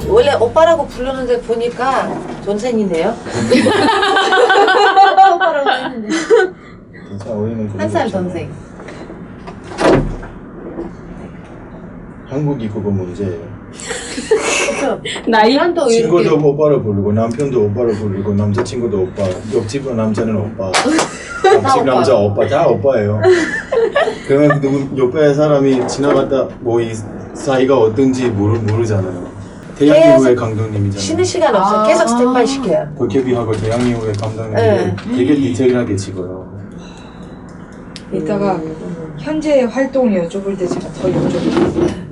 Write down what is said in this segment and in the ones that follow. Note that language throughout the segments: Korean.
원래 오빠라고 부르는데 보니까 존생이네요. 오빠라고 했는데. 진짜 우리는 한 살 동생. 한국이 그거 문제예요. 나이? 또 친구도 이렇게 오빠로 부르고 남편도 오빠로 부르고 남자친구도 오빠, 옆집 남자는 오빠, 옆집 남자 오빠 다 오빠예요. 그러면 누구 옆에 사람이 지나갔다 뭐 이 사이가 어떤지 모르잖아요. 대양이후의 감독님이잖아요. 쉬는 시간 없어. 계속 스탠바이 시켜요. 도깨비하고 대양이후의 감독님인데 네. 되게 디테일하게 찍어요. 이따가 현재 활동을 여쭤볼 때 제가 더 여쭤볼게요.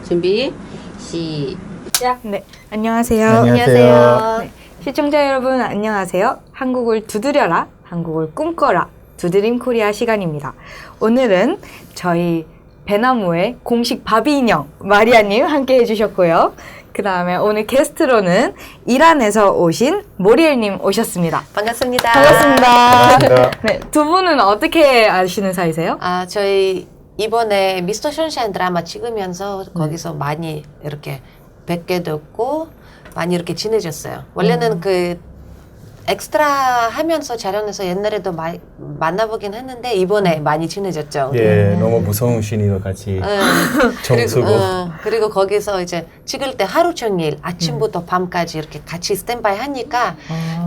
준비 시작. 네, 안녕하세요. 안녕하세요. 네, 시청자 여러분 안녕하세요. 한국을 두드려라, 한국을 꿈꿔라, 두드림 코리아 시간입니다. 오늘은 저희 배나무의 공식 바비 인형 마리아님 함께 해주셨고요. 그 다음에 오늘 게스트로는 이란에서 오신 모리엘님 오셨습니다. 반갑습니다. 반갑습니다. 네, 두 분은 어떻게 아시는 사이세요? 아, 저희 이번에 미스터 션샤인 드라마 찍으면서 거기서 많이 이렇게 뵙게 됐고 많이 이렇게 친해졌어요. 원래는 그 엑스트라 하면서 촬영해서 옛날에도 많이 만나보긴 했는데 이번에 많이 친해졌죠. 예, 너무 무서운 신이로 같이 정수고. 그리고 거기서 이제 찍을 때 하루 종일 아침부터 밤까지 이렇게 같이 스탠바이 하니까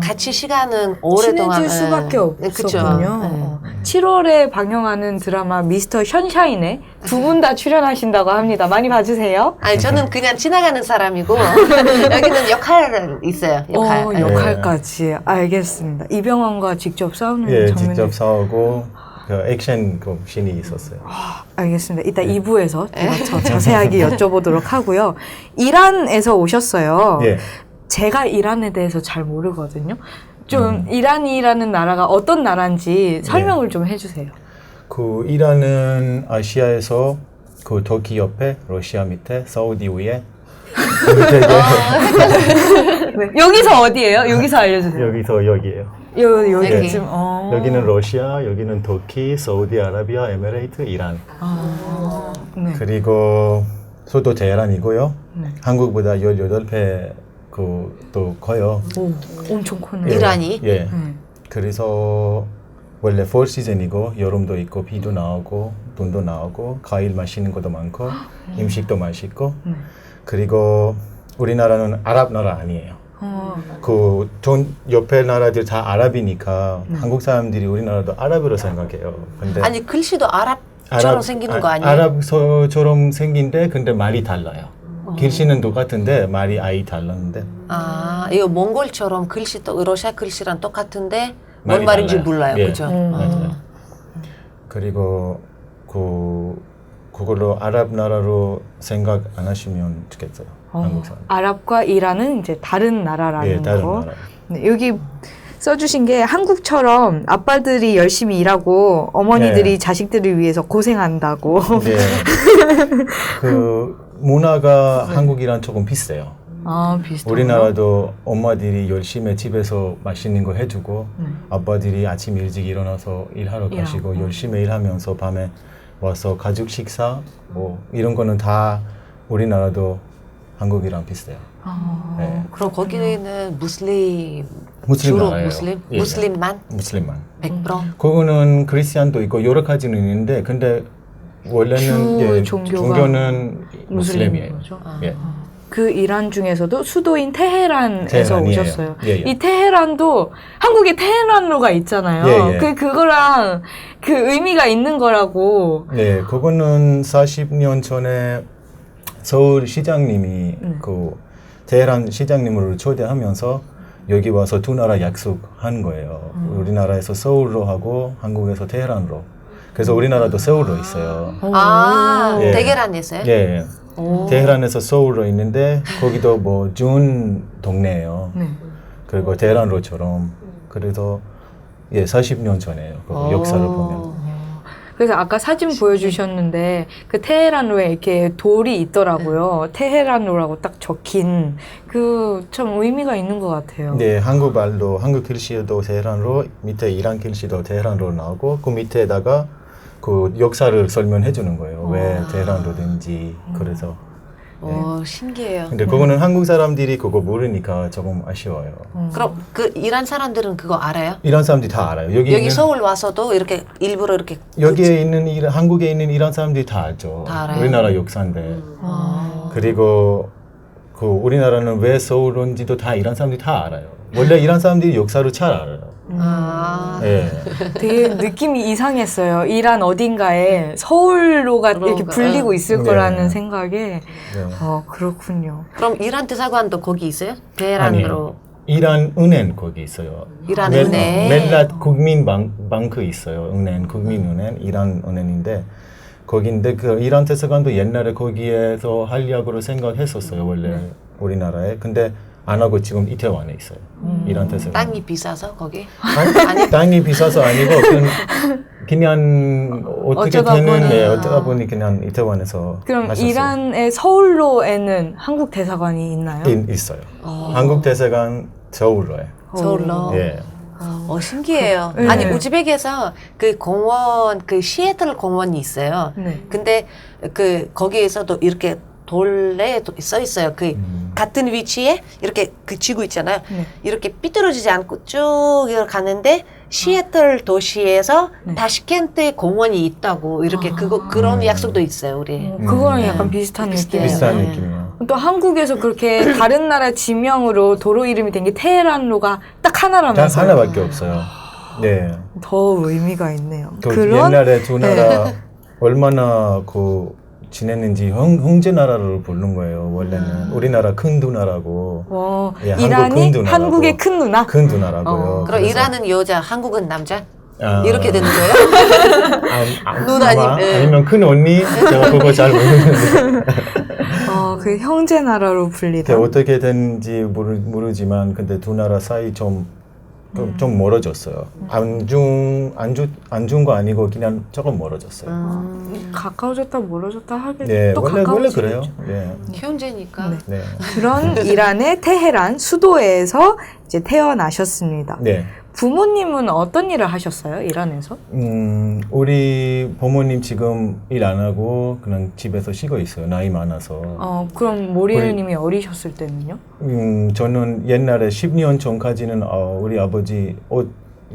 같이 시간은 오랫동안 친해질 수밖에 없었군요. 7월에 방영하는 드라마 미스터 션샤인에 두 분 다 출연하신다고 합니다. 많이 봐주세요. 아니 저는 그냥 지나가는 사람이고 여기는 역할은 있어요. 역할. 역할까지. 알겠습니다. 이병헌과 직접 싸우는 예, 장면이 직접 싸우고 그 액션 그 씬이 있었어요. 알겠습니다. 이따 2부에서 제가 더 자세하게 여쭤보도록 하고요. 이란에서 오셨어요. 예. 제가 이란에 대해서 잘 모르거든요. 좀 이란이라는 나라가 어떤 나라인지 설명을 좀 해주세요. 그 이란은 아시아에서 그 터키 옆에 러시아 밑에 사우디 위에 네. 여기서 어디예요? 여기서 알려주세요. 여기서 여기예요. 여기쯤. 여기는 러시아, 여기는 터키, 사우디아라비아, 에미레이트, 이란. 네. 그리고 수도 테헤란이고요. 네. 한국보다 18배 또 커요. 오, 엄청 크네. 이란이? 예. 그래서 원래 폴 시즌이고 여름도 있고 비도 나오고 눈도 나오고 과일 맛있는 것도 많고 음식도 맛있고 그리고 우리나라는 아랍 나라 아니에요. 그 전 옆에 나라들 다 아랍이니까 한국 사람들이 우리나라도 아랍으로 생각해요. 근데 아니 글씨도 아랍처럼 생기는 거 아니에요? 아랍처럼 생긴데 근데 말이 달라요. 글씨는 똑같은데 말이 아예 달랐는데. 아, 이거 몽골처럼 글씨 또 러시아 글씨랑 똑같은데 뭔 말이 말인지 달라요. 몰라요. 예. 그죠? 맞아요. 그리고 그걸로 아랍 나라로 생각 안 하시면 좋겠어요. 한국 사람. 아랍과 이란은 이제 다른 나라라는 예, 다른 거. 나라. 네, 여기 써주신 게 한국처럼 아빠들이 열심히 일하고 어머니들이 자식들을 위해서 고생한다고. 네. 그 문화가 한국이랑 조금 비슷해요. 아, 비슷하구나. 우리나라도 엄마들이 열심히 집에서 맛있는 거 해주고 아빠들이 아침 일찍 일어나서 일하러 가시고 열심히 일하면서 밤에 와서 가족 식사 뭐 이런 거는 다 우리나라도 한국이랑 비슷해요. 네. 그럼 거기는 무슬림 무슬림 주로 나라예요. 무슬림? 예, 무슬림만? 무슬림만. 100%? 그거는 크리스찬도 있고 여러 가지는 있는데 근데 원래는 주 예, 종교가 종교는 무슬림인 무슬림이에요. 거죠? 예. 그 이란 중에서도 수도인 테헤란에서 테헤란이에요. 오셨어요. 예, 예. 이 테헤란도 한국에 테헤란로가 있잖아요. 예, 예. 그거랑 그 의미가 있는 거라고. 네, 그거는 40년 전에 서울 시장님이 그 테헤란 시장님을 초대하면서 여기 와서 두 나라 약속한 거예요. 우리나라에서 서울로 하고 한국에서 테헤란로. 그래서 우리나라도 서울로 있어요. 아, 예. 대게란에서요? 예. 테헤란에서 서울로 있는데 거기도 뭐 준 동네예요. 네. 그리고 테헤란로처럼. 그래서 예, 40년 전에요. 그 역사를 보면. 그래서 아까 사진 보여주셨는데 그 테헤란로에 이렇게 돌이 있더라고요. 테헤란로라고 딱 적힌 그 참 의미가 있는 것 같아요. 네, 한국말도 한국 글씨도 테헤란로, 밑에 이란 글씨도 테헤란로 나오고 그 밑에다가 그 역사를 설명해 주는 거예요. 왜 테헤란로든지. 그래서 오, 신기해요. 근데 그거는 한국 사람들이 그거 모르니까 조금 아쉬워요. 그럼 그 이란 사람들은 그거 알아요? 이란 사람들이 다 알아요. 여기 여기 있는, 서울 와서도 이렇게 일부러 이렇게 여기에 있는 한국에 있는 이란 사람들이 다 알죠. 다 알아요? 우리나라 역사인데. 아. 그리고 그 우리나라는 왜 서울 온지도 다 이란 사람들이 다 알아요. 원래 이란 사람들이 역사를 잘 알아요. 아. 예. 되게 느낌이 이상했어요. 이란 어딘가에 서울로가 이렇게 그런가. 불리고 있을 네. 거라는 생각에 네. 그렇군요. 그럼 이란 대사관도 거기 있어요? 테헤란으로. 이란 은행 거기 있어요. 이란 은행. 멜랏 국민방크 있어요. 은행, 국민은행, 이란 은행인데 거기인데 그 이란 대사관도 옛날에 거기에서 하려고 생각했었어요. 원래 우리나라에. 근데 안 하고 지금 이태원에 있어요. 이란 대사관. 땅이 비싸서 거기? 아니, 땅이 비싸서 아니고 그냥 어떻게 어쩌다 되는 보니. 어쩌다 보니 그냥 이태원에서 그럼 하셨어요. 이란의 서울로에는 한국 대사관이 있나요? 있어요. 한국 대사관 서울로에. 서울로. 예. 신기해요. 네. 아니 우즈벡에서 그 공원, 그 시애틀 공원이 있어요. 네. 근데 그 거기에서도 이렇게 돌에 써 있어요. 그 같은 위치에 이렇게 그 지구 있잖아요. 네. 이렇게 삐뚤어지지 않고 쭉 이렇게 가는데 시애틀 도시에서 네. 타시켄트 공원이 있다고 이렇게 그런 약속도 있어요. 우리. 그거랑 약간 비슷한 비슷해요. 느낌이에요. 비슷한 네. 느낌이에요. 또 한국에서 그렇게 다른 나라 지명으로 도로 이름이 된 게 테헤란로가 딱 하나라면서요. 딱 하나밖에 없어요. 네. 더 의미가 있네요. 그 옛날에 두 나라 얼마나 그 지냈는지 형제 나라를 부르는 거예요. 원래는 우리나라 큰 누나라고. 와, 예, 한국 이란이 큰 누나라고. 한국의 큰 누나? 큰 누나라고요. 그럼 그래서 이란은 여자, 한국은 남자? 아, 이렇게 되는 거예요? 누나님, 아마 네. 아니면 큰 언니 제가 그거 잘 모르는데 그 형제 나라로 불리다. 어떻게 되는지 모르지만 근데 두 나라 사이 좀 멀어졌어요. 안 준 거 아니고 그냥 조금 멀어졌어요. 가까워졌다 멀어졌다 하게 네, 또 원래 가까워지죠. 그래요. 네, 현재니까. 네. 네, 그런 이란의 테헤란 수도에서 이제 태어나셨습니다. 네. 부모님은 어떤 일을 하셨어요? 이란에서? 우리 부모님 지금 일 안 하고 그냥 집에서 쉬고 있어요. 나이 많아서. 그럼 모리누님이 어리셨을 때는요? 저는 옛날에 10년 전까지는 우리 아버지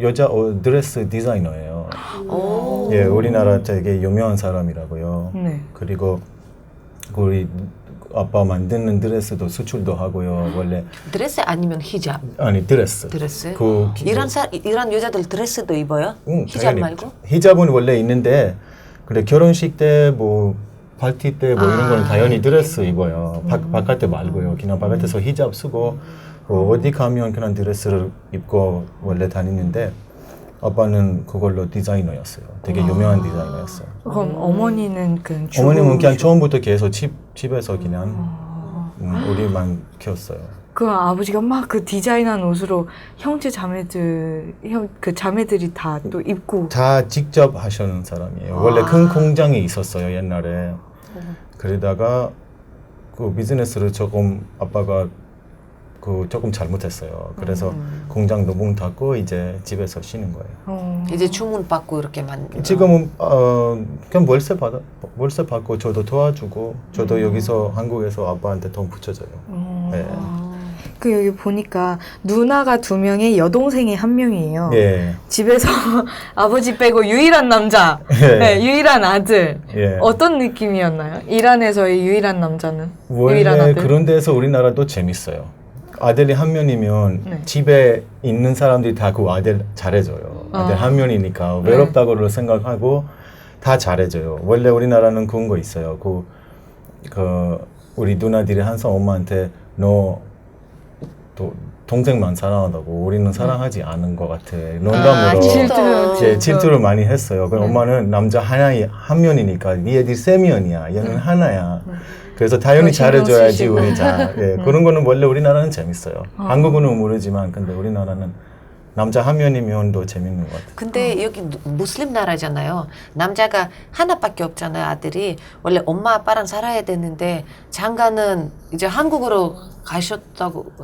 여자 드레스 디자이너예요. 오. 예, 우리나라 되게 유명한 사람이라고요. 네. 그리고 우리 아빠 만드는 드레스도 수출도 하고요. 원래 드레스 아니면 히잡? 아니 드레스. 드레스? 그 이란 여자들 드레스도 입어요? 히잡 당연히 말고? 히잡은 원래 있는데 그래 결혼식 때 뭐 파티 때 뭐 이런 거는 당연히 드레스 입어요. 바깥에 말고요. 그냥 바깥에서 히잡 쓰고 어디 가면 그냥 드레스를 입고 원래 다니는데 아빠는 그걸로 디자이너였어요. 되게 유명한 디자이너였어요. 그럼 어머니는 그냥 어머님은 그냥 처음부터 계속 집에서 그냥 우리만 키웠어요. 그 아버지가 막 그 디자인한 옷으로 형제 그 자매들이 다 또 입고. 다 직접 하시는 사람이에요. 원래 큰 공장이 있었어요 옛날에. 그러다가 그 비즈니스를 조금 아빠가 조금 잘못했어요. 그래서 공장도 문 닫고 이제 집에서 쉬는 거예요. 이제 주문 받고 이렇게 지금은 그냥 월세 받고 저도 도와주고 저도 여기서 한국에서 아빠한테 돈 붙여줘요. 네. 그 여기 보니까 누나가 2명에 여동생이 1명이에요. 예. 집에서 아버지 빼고 유일한 남자, 예. 네, 유일한 아들. 예. 어떤 느낌이었나요? 이란에서의 유일한 남자는? 원래 유일한 아들? 그런 데서 우리나라도 재밌어요. 아들이 한 명이면 네. 집에 있는 사람들이 다 그 아들 잘해줘요. 아들 한 명이니까 외롭다고 생각하고 다 잘해줘요. 원래 우리나라는 그런 거 있어요. 우리 누나들이 항상 엄마한테 너 동생만 사랑하다고 우리는 사랑하지 않은 것 같아. 농담으로 질투를 많이 했어요. 그럼 엄마는 남자 한 명이니까 네 애들 3명이야. 얘는 하나야. 그래서 당연히 잘해줘야지 우리 예, 그런 거는 원래 우리나라는 재밌어요. 한국은 모르지만 근데 우리나라는 남자 한 명이면 더 재밌는 것 같아요. 근데 여기 무슬림 나라잖아요. 남자가 하나밖에 없잖아요. 아들이. 원래 엄마 아빠랑 살아야 되는데 장가는 이제 한국으로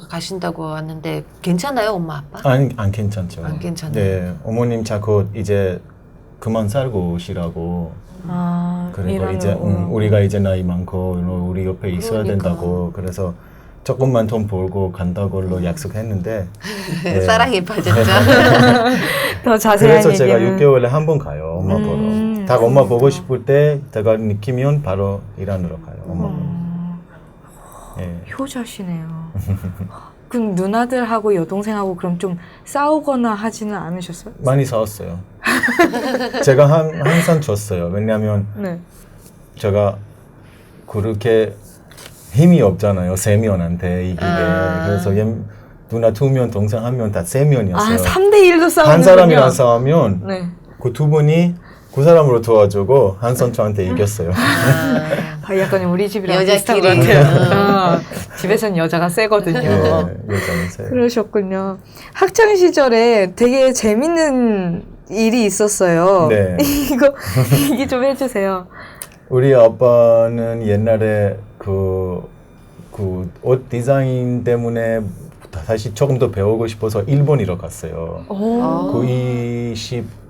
가신다고 하는데 괜찮아요 엄마 아빠? 안 괜찮죠. 안 괜찮아요. 네, 어머님 자꾸 이제 그만 살고 오시라고 그리고 일하는 이제 거. 우리가 이제 나이 많고 우리 옆에 있어야 그러니까. 된다고 그래서 조금만 돈 벌고 간다고 약속했는데 예. 사랑에 빠졌죠. 더 자세한 그래서 제가 얘기는 6개월에 한 번 가요 엄마 보러. 딱 엄마 보고 싶을 때 제가 느끼면 바로 일하러 가요 엄마 보러. 예. 효자시네요. 그럼 누나들하고 여동생하고 그럼 좀 싸우거나 하지는 않으셨어요? 많이 싸웠어요. 제가 항상 졌어요. 왜냐하면 네. 제가 그렇게 힘이 없잖아요. 세 명한테 이기게. 그래서 누나 2명, 동생 1명 다 3명이었어요. 3대 1도 싸우는군요. 한 사람이랑 싸우면 네. 그 2분이 그 사람으로 도와주고 한 선 저한테 이겼어요. 약간 우리 집이랑 비슷한 것 여자끼리. 같아요. 집에선 여자가 세거든요. 여자는 세. 그러셨군요. 학창 시절에 되게 재밌는 일이 있었어요. 네. 이거 얘기 좀 해주세요. 우리 아빠는 옛날에 그 옷 디자인 때문에 다시 조금 더 배우고 싶어서 일본으로 갔어요. 오. 그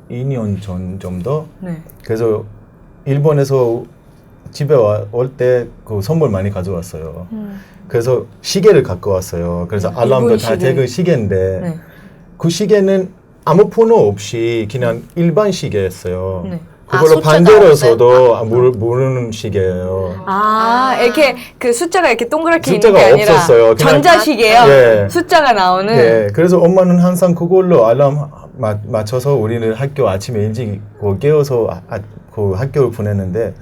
22년 전 정도. 네. 그래서 일본에서 집에 올 때 그 선물 많이 가져왔어요. 그래서 시계를 갖고 왔어요. 그래서 알람도 다 시계. 되고 시계인데 네. 그 시계는 아무 번호 없이 그냥 일반 시계였어요. 네. 그걸로 숫자가 반대로서도 모르는 시계예요. 이렇게 그 숫자가 이렇게 동그랗게 있는 숫자가 게 아니라 없었어요. 그냥- 전자시계요. 예. 숫자가 나오는. 네, 그래서 엄마는 항상 그걸로 알람 맞춰서 우리는 학교 아침에 일찍 깨워서 그 학교를 보냈는데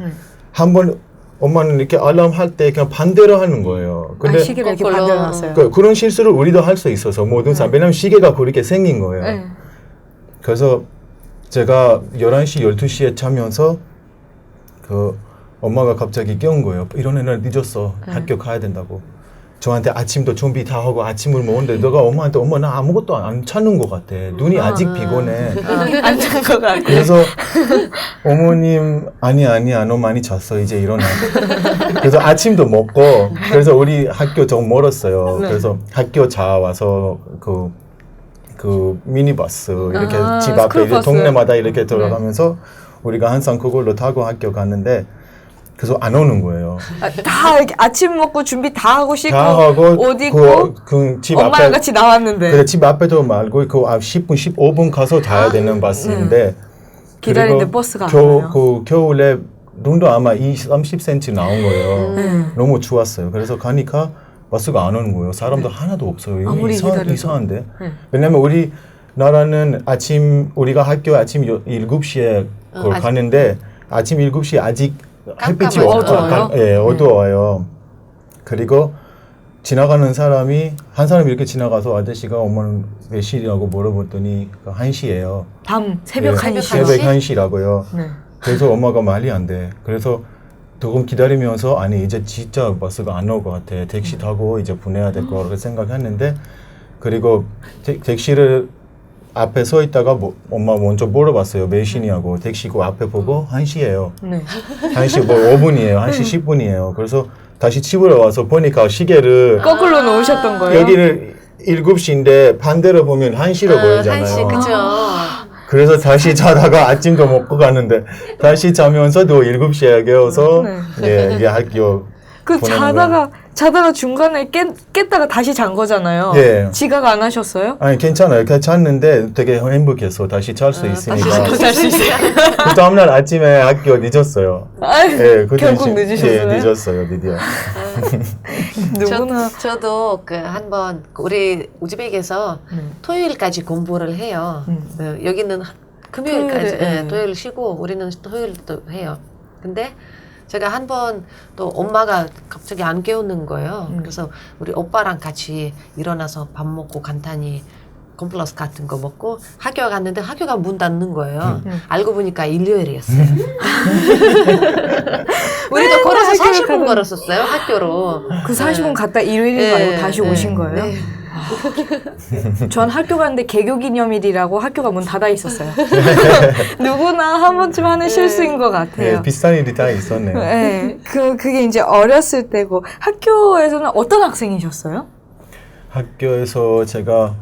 한 번 엄마는 이렇게 알람 할 때 그냥 반대로 하는 거예요. 근데 시계를 이렇게 거꾸로. 반대로 놨어요. 그런 실수를 우리도 할 수 있어서 모든 사람 왜냐면 시계가 그렇게 생긴 거예요. 네. 그래서 제가 11시, 12시에 자면서 그 엄마가 갑자기 깨운 거예요. 이런 애는 늦었어. 학교 가야 된다고. 저한테 아침도 준비 다 하고 아침을 먹었는데 너가 엄마한테 엄마 나 아무것도 안 찾는 것 같아. 눈이 아직 피곤해. 안잔 것 같아요. 그래서 어머님 아니야 너 많이 잤어 이제 일어나. 그래서 아침도 먹고 그래서 우리 학교 좀 멀었어요. 그래서 학교 차 와서 그 미니버스 이렇게 집 앞에 이제 스쿨버스. 동네마다 이렇게 들어가면서 우리가 항상 그걸로 타고 학교 갔는데 그래서 안 오는 거예요. 다 이렇게 아침 먹고 준비 다 하고 씻고 다 하고 옷 입고 그집 엄마랑 앞에 같이 나왔는데 그래 집 앞에도 말고 그 앞 10분 15분 가서 타야 되는 버스인데 기다리는데 그리고 버스가 안 와요. 그 겨울에 눈도 아마 30cm 나온 거예요. 너무 추웠어요. 그래서 가니까 버스가 안 오는 거예요. 사람도 하나도 없어요. 이거 아무리 기다려도. 이상한데. 왜냐면 우리 나라는 우리가 학교 아침 7시에 가는데 아침 7시에 아직 햇빛이 깜깜하죠. 어두워요. 그리고 지나가는 사람이 한 사람이 이렇게 지나가서 아저씨가 엄마는 몇 시라고 물어봤더니 1시예요. 밤 새벽 1시. 새벽 1시라고요. 네. 그래서 엄마가 말이 안 돼. 그래서 조금 기다리면서 아니 이제 진짜 버스가 안 올 것 같아. 택시 타고 이제 보내야 될 거라고 생각했는데 그리고 택시를 앞에 서 있다가 엄마 먼저 물어봤어요. 몇 시냐고. 택시 그 앞에 보고 1시예요. 네. 1시 5분이에요. 1시 10분이에요. 그래서 다시 집으로 와서 보니까 시계를 거꾸로 놓으셨던 거예요? 여기를 7시인데 반대로 보면 1시로 보이잖아요. 1시, 그죠. 그래서 다시 자다가 아침도 먹고 가는데 다시 자면서도 7시에 깨워서 이게 학교 그 보내는 자다가 중간에 깼다가 다시 잔 거잖아요. 예. 지각 안 하셨어요? 아니 괜찮아요. 괜찮는데 되게 행복해서 다시 잘 수 있으니까 잘 수 있어요. 그 다음날 아침에 학교 늦었어요. 그 결국 대신- 늦으셨어요? 예, 늦었어요 드디어. 누구나 저도 한번 우리 우즈벡에서 토요일까지 공부를 해요. 여기는 금요일까지 토요일에, 토요일 쉬고 우리는 토요일도 해요. 근데 제가 한번 또 엄마가 갑자기 안 깨우는 거예요. 그래서 우리 오빠랑 같이 일어나서 밥 먹고 간단히 콤플러스 같은 거 먹고 학교 갔는데 학교가 문 닫는 거예요. 알고 보니까 일요일이었어요. 우리도 걸어서 40분 걸었었어요, 학교로. 그 40분 갔다 일요일인 거 알고 다시 오신 거예요? 네. 전 학교 갔는데 개교 기념일이라고 학교가 문 닫아 있었어요. 누구나 한 번쯤 하는 실수인 것 같아요. 예, 비슷한 일이 다 있었네요. 네, 그게 이제 어렸을 때고 학교에서는 어떤 학생이셨어요? 학교에서 제가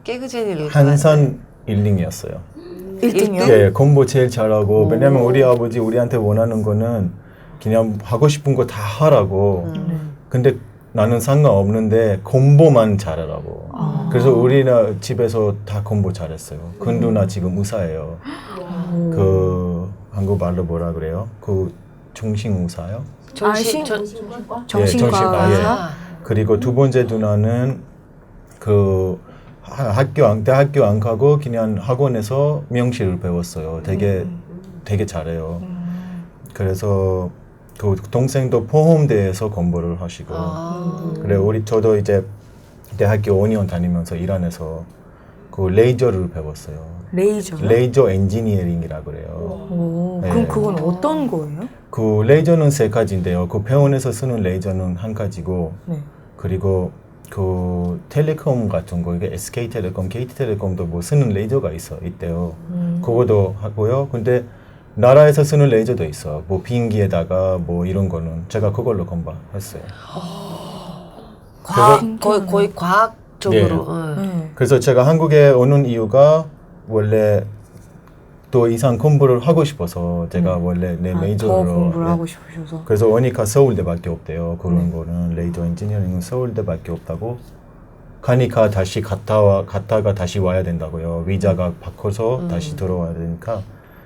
깨그제니를 한산 1등이었어요. 1등이요? 예, 공부 제일 잘하고 왜냐면 우리 아버지 우리한테 원하는 거는 그냥 하고 싶은 거 다 하라고. 근데 나는 상관없는데 공부만 잘하라고. 그래서 우리나 집에서 다 공부 잘했어요. 큰 누나 지금 의사예요. 그 한국 말로 뭐라 그래요? 그 정신의사요? 정신과 예. 의사? 그리고 두 번째 누나는 그 대학교 안 가고 그냥 학원에서 명시를 배웠어요. 되게 잘해요. 그래서 그 동생도 포험대에서 공부를 하시고 그래 저도 이제 대학교 5년 다니면서 이란에서 그 레이저를 배웠어요. 레이저요? 레이저 엔지니어링이라 그래요. 오, 네. 그럼 그건 어떤 거예요? 그 레이저는 세 가지인데요. 그 병원에서 쓰는 레이저는 한 가지고 네. 그리고 그 텔레콤 같은 거 이게 SK텔레콤, KT텔레콤도 뭐 쓰는 레이저가 있대요. 그거도 하고요. 근데 나라에서 쓰는 레이저도 있어. 뭐 비행기에다가 뭐 이런 거는 제가 그걸로 공부했어요. 거의 과학적으로. 네. 그래서 제가 한국에 오는 이유가 원래 또 이상 공부를 하고 싶어서 제가 원래 내 더 메이저로 공부를 예. 하고 싶으셔서. 그래서 오니까 서울대밖에 없대요. 그런 거는 레이저 엔지니어링은 서울대밖에 없다고. 가니까 다시 갔다가 다시 와야 된다고요. 위자가 바꿔서 다시 들어와야 되니까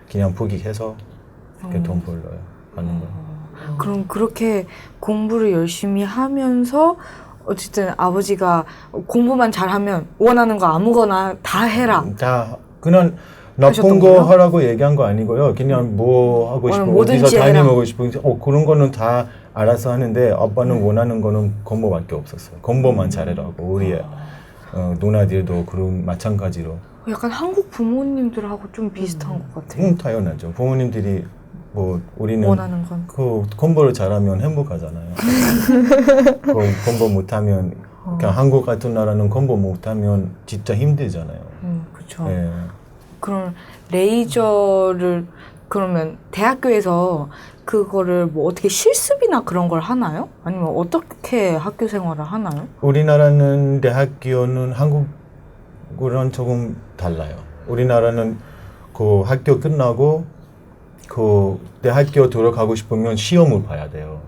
그냥 포기해서 이렇게 돈 벌러요. 하는 거예요. 그럼 그렇게 공부를 열심히 하면서 어쨌든 아버지가 공부만 잘하면 원하는 거 아무거나 다 해라. 다 그냥 하셨던 나쁜 거 거예요? 하라고 얘기한 거 아니고요. 그냥 뭐 하고 싶어 뭐든지 어디서 해라. 다니고 싶은 그런 거는 다 알아서 하는데 아빠는 원하는 거는 공부밖에 없었어요. 공부만 잘해라고 우리 누나들도 그런 마찬가지로. 약간 한국 부모님들하고 좀 비슷한 것 같아요. 당연하죠. 부모님들이 뭐 우리는 원하는 건. 그 공부를 잘하면 행복하잖아요. 공부 못하면 그냥 한국 같은 나라는 공부 못하면 진짜 힘들잖아요. 그렇죠. 예. 그럼 레이저를 그러면 대학교에서 그거를 뭐 어떻게 실습이나 그런 걸 하나요? 아니면 어떻게 학교 생활을 하나요? 우리나라는 대학교는 한국이랑 조금 달라요. 우리나라는 그 학교 끝나고 그 대학교 들어가고 싶으면 시험을 봐야 돼요.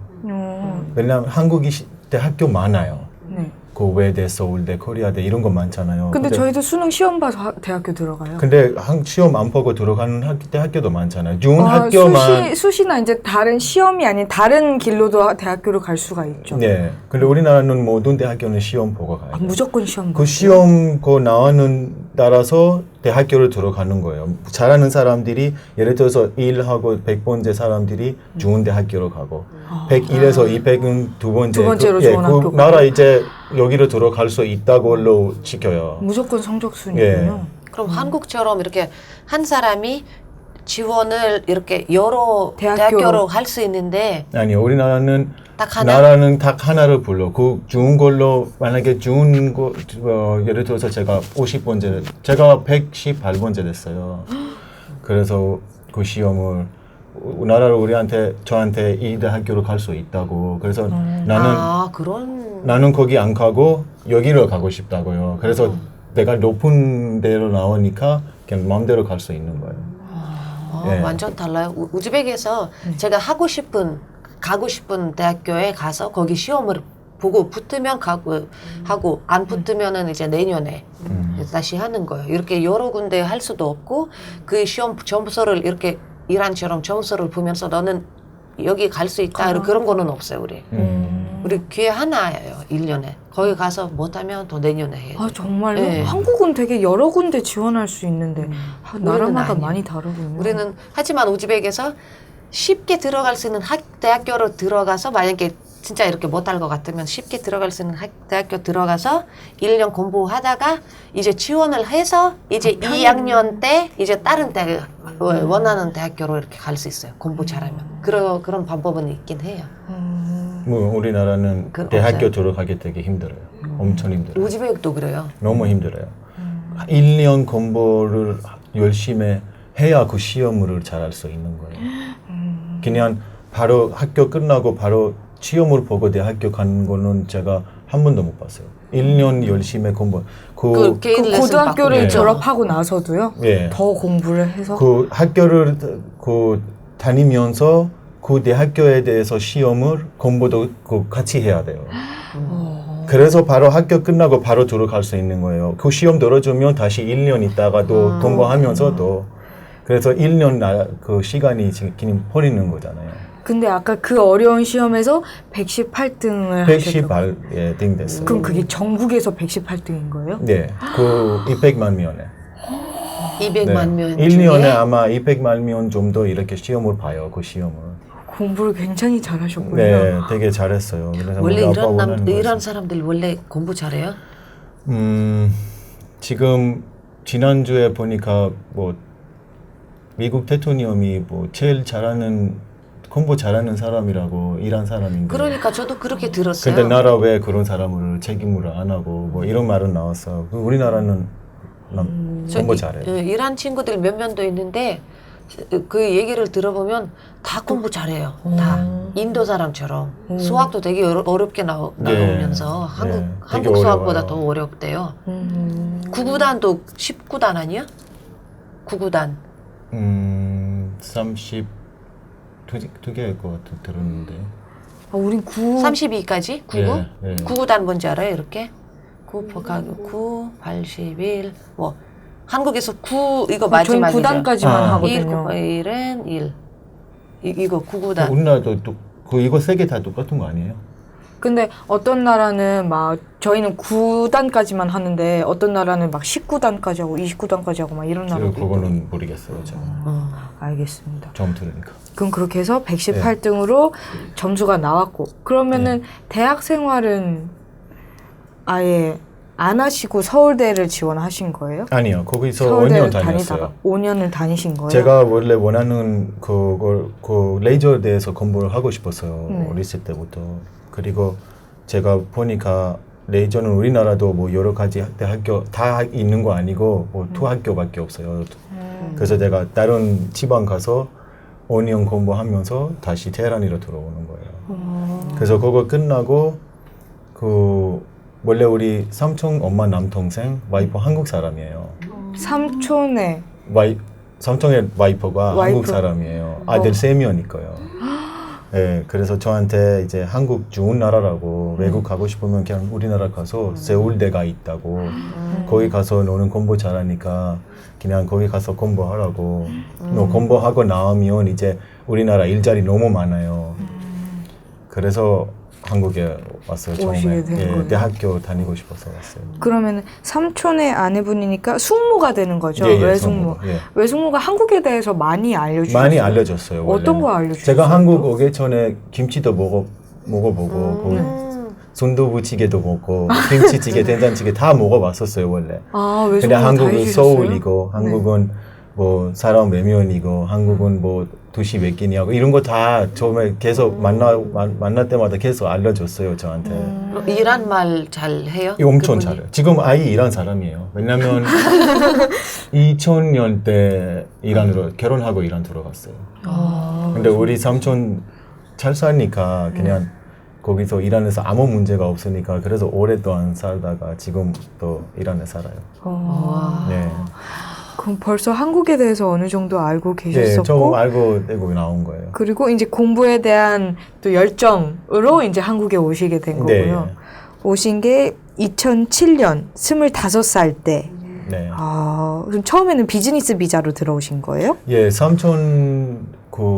왜냐하면 한국이 대학교 많아요. 네. 그 외대, 서울대, 코리아대 이런 거 많잖아요. 근데 저희도 수능 시험 봐서 대학교 들어가요. 근데 시험 안 보고 들어가는 대학교도 많잖아요. 좋은 학교만. 수시나 이제 다른 시험이 아닌 다른 길로도 대학교를 갈 수가 있죠. 네. 근데 우리나라는 모든 대학교는 시험 보고 가요. 무조건 시험. 그 시험 그 나오는 따라서 대학교를 들어가는 거예요. 잘하는 사람들이 예를 들어서 1하고 100번째 사람들이 좋은 대학교로 가고 101에서 200은 두 번째로 좋은 학교 나라 가고. 이제 여기로 들어갈 수 있다고로 지켜요. 무조건 성적순이군요. 그럼 한국처럼 이렇게 한 사람이 지원을 이렇게 여러 대학교로. 대학교로 할 수 있는데 아니요, 우리나라는 딱 하나? 나라는 딱 하나를 불러. 그 좋은 걸로 만약에 좋은 거 예를 들어서 제가 50번째, 제가 118번째 됐어요. 그래서 그 시험을 나라를 저한테 이 대학교로 갈 수 있다고. 그래서 나는 거기 안 가고 여기로 가고 싶다고요. 그래서 내가 높은 데로 나오니까 그냥 마음대로 갈 수 있는 거예요. 예. 완전 달라요. 우즈벡에서 제가 가고 싶은 대학교에 가서 거기 시험을 보고 붙으면 가고 하고 안 붙으면은 이제 내년에 다시 하는 거예요. 이렇게 여러 군데 할 수도 없고 그 시험 점수를 이렇게 이란처럼 점수를 보면서 너는 여기 갈 수 있다 그런 거는 없어요. 우리 기회 하나예요. 1년에. 거기 가서 못하면 또 내년에 해야 돼요. 아 정말요? 네. 한국은 되게 여러 군데 지원할 수 있는데 나라마다 아니에요. 많이 다르군요. 우리는 하지만 우즈벡에서 쉽게 들어갈 수 있는 대학교로 들어가서 만약에 진짜 이렇게 못할 것 같으면 쉽게 들어갈 수 있는 대학교 들어가서 1년 공부하다가 이제 지원을 해서 이제 2학년 때 이제 다른 원하는 대학교로 이렇게 갈 수 있어요. 공부 잘하면. 그런 방법은 있긴 해요. 뭐 우리나라는 대학교 없어요. 들어가기 되게 힘들어요. 엄청 힘들어요. 우즈벡도 그래요. 너무 힘들어요. 1년 공부를 열심히 해야 그 시험을 잘할 수 있는 거예요. 그냥 바로 학교 끝나고 바로 시험을 보고 대학교 간 거는 제가 한 번도 못 봤어요. 1년 열심히 공부. 그 개인 그 레슨 고등학교를 받고. 졸업하고 나서도요? 예. 더 공부를 해서? 그 학교를 다니면서 그 대학교에 대해서 시험을 공부도 같이 해야 돼요. 그래서 바로 학교 끝나고 바로 들어갈 수 있는 거예요. 그 시험 들어주면 다시 1년 있다가 또 공부하면서 또 그래서 1년 그 시간이 지금 그냥 버리는 거잖아요. 근데 아까 그 어려운 시험에서 118등을 하셨다고. 118등 됐어요. 그럼 그게 전국에서 118등인 거예요? 네, 그 200만 명에. 200만 명 1년에 중에 아마 200만 명 정도 이렇게 시험을 봐요. 그 시험을. 공부를 굉장히 잘하셨군요. 네, 되게 잘했어요. 그래서 원래 우리 아빠 원하는 이런 거였어요. 사람들 원래 공부 잘해요? 지금 지난주에 보니까 뭐 미국 대통령이 뭐 제일 공부 잘하는 사람이라고 일한 사람인데. 그러니까 저도 그렇게 들었어요. 근데 나라 왜 그런 사람을 책임을 안 하고 뭐 이런 말은 나왔어. 우리나라는 공부 잘해요. 일한 친구들 몇 명도 있는데 그 얘기를 들어보면 다 공부 잘해요. 다 인도 사람처럼 수학도 되게 어렵게 나오면서 되게 한국 수학보다 어려워요. 더 어렵대요. 구구단도 19단 아니야? 구구단 32 개일 것 같아 들었는데. 아, 우린 32까지? 구구? 예, 예. 구구단 뭔지 알아요? 이렇게 9, 81 뭐 한국에서 9 이거 저희 마지막이죠. 9단까지만 하거든요. 1 곱하기 1은 1 이거 9구단. 우리나라도 이거 세 개 다 똑같은 거 아니에요? 근데 어떤 나라는 막 저희는 9단까지만 하는데 어떤 나라는 막 19단까지 하고 29단까지 하고 막 이런 나라도 있고. 그거는 모르겠어요. 제가 알겠습니다. 처음 들으니까. 그럼 그렇게 해서 118등으로 점수가 나왔고 그러면은 대학 생활은 아예 안 하시고 서울대를 지원하신 거예요? 아니요. 거기서 서울대를 5년 다녔어요. 5년을 다니신 거예요? 제가 원래 원하는 그 레이저에 대해서 공부를 하고 싶었어요. 네. 어렸을 때부터. 그리고 제가 보니까 레이저는 우리나라도 뭐 여러 가지 대학교 다 있는 거 아니고 뭐 두 학교밖에 없어요. 그래서 제가 다른 지방 가서 5년 공부하면서 다시 테헤란으로 들어오는 거예요. 그래서 그거 끝나고 원래 우리 삼촌 엄마 남동생 와이프 한국 사람이에요. 삼촌의 삼촌의 와이프가 와이프. 한국 사람이에요. 아들 3명이니까요. 네, 그래서 저한테 이제 한국 좋은 나라라고 외국 가고 싶으면 그냥 우리나라 가서 세울대가 있다고 거기 가서 너는 공부 잘하니까 그냥 거기 가서 공부하라고 너 공부하고 나오면 이제 우리나라 일자리 너무 많아요. 그래서 한국에 왔어요. 처음에. 오시게 된 거예요? 대학교 다니고 싶어서 왔어요. 그러면 삼촌의 아내분이니까 숙모가 되는 거죠? 예, 예, 외숙모. 숙모, 예. 외숙모가 한국에 대해서 많이 알려주셨어요? 많이 알려줬어요. 어떤 원래는. 거 알려주셨어요? 제가 한국 오기 전에 김치도 먹어보고 순두부찌개도 먹고 김치찌개, 된장찌개 다 먹어봤었어요 원래. 아, 근데 외숙모가 다 한국은 해주셨어요? 서울이고 한국은 뭐 사람 몇 명이고 한국은 뭐 도시 몇 개냐고 이런 거 다 처음에 계속 만날 때마다 계속 알려줬어요 저한테. 이란 말 잘 해요? 엄청 그분이? 잘해요. 지금 아예 이란 사람이에요. 왜냐면 2000년 때 이란으로 결혼하고 이란 들어갔어요. 근데 우리 삼촌 잘 사니까 그냥 거기서 이란에서 아무 문제가 없으니까 그래서 오랫동안 살다가 지금 또 이란에 살아요. 네. 그럼 벌써 한국에 대해서 어느 정도 알고 네, 계셨었고 좀 알고 내고 나온 거예요. 그리고 이제 공부에 대한 또 열정으로 이제 한국에 오시게 된 네. 거고요. 오신 게 2007년 25살 때. 네. 그럼 처음에는 비즈니스 비자로 들어오신 거예요? 예, 삼촌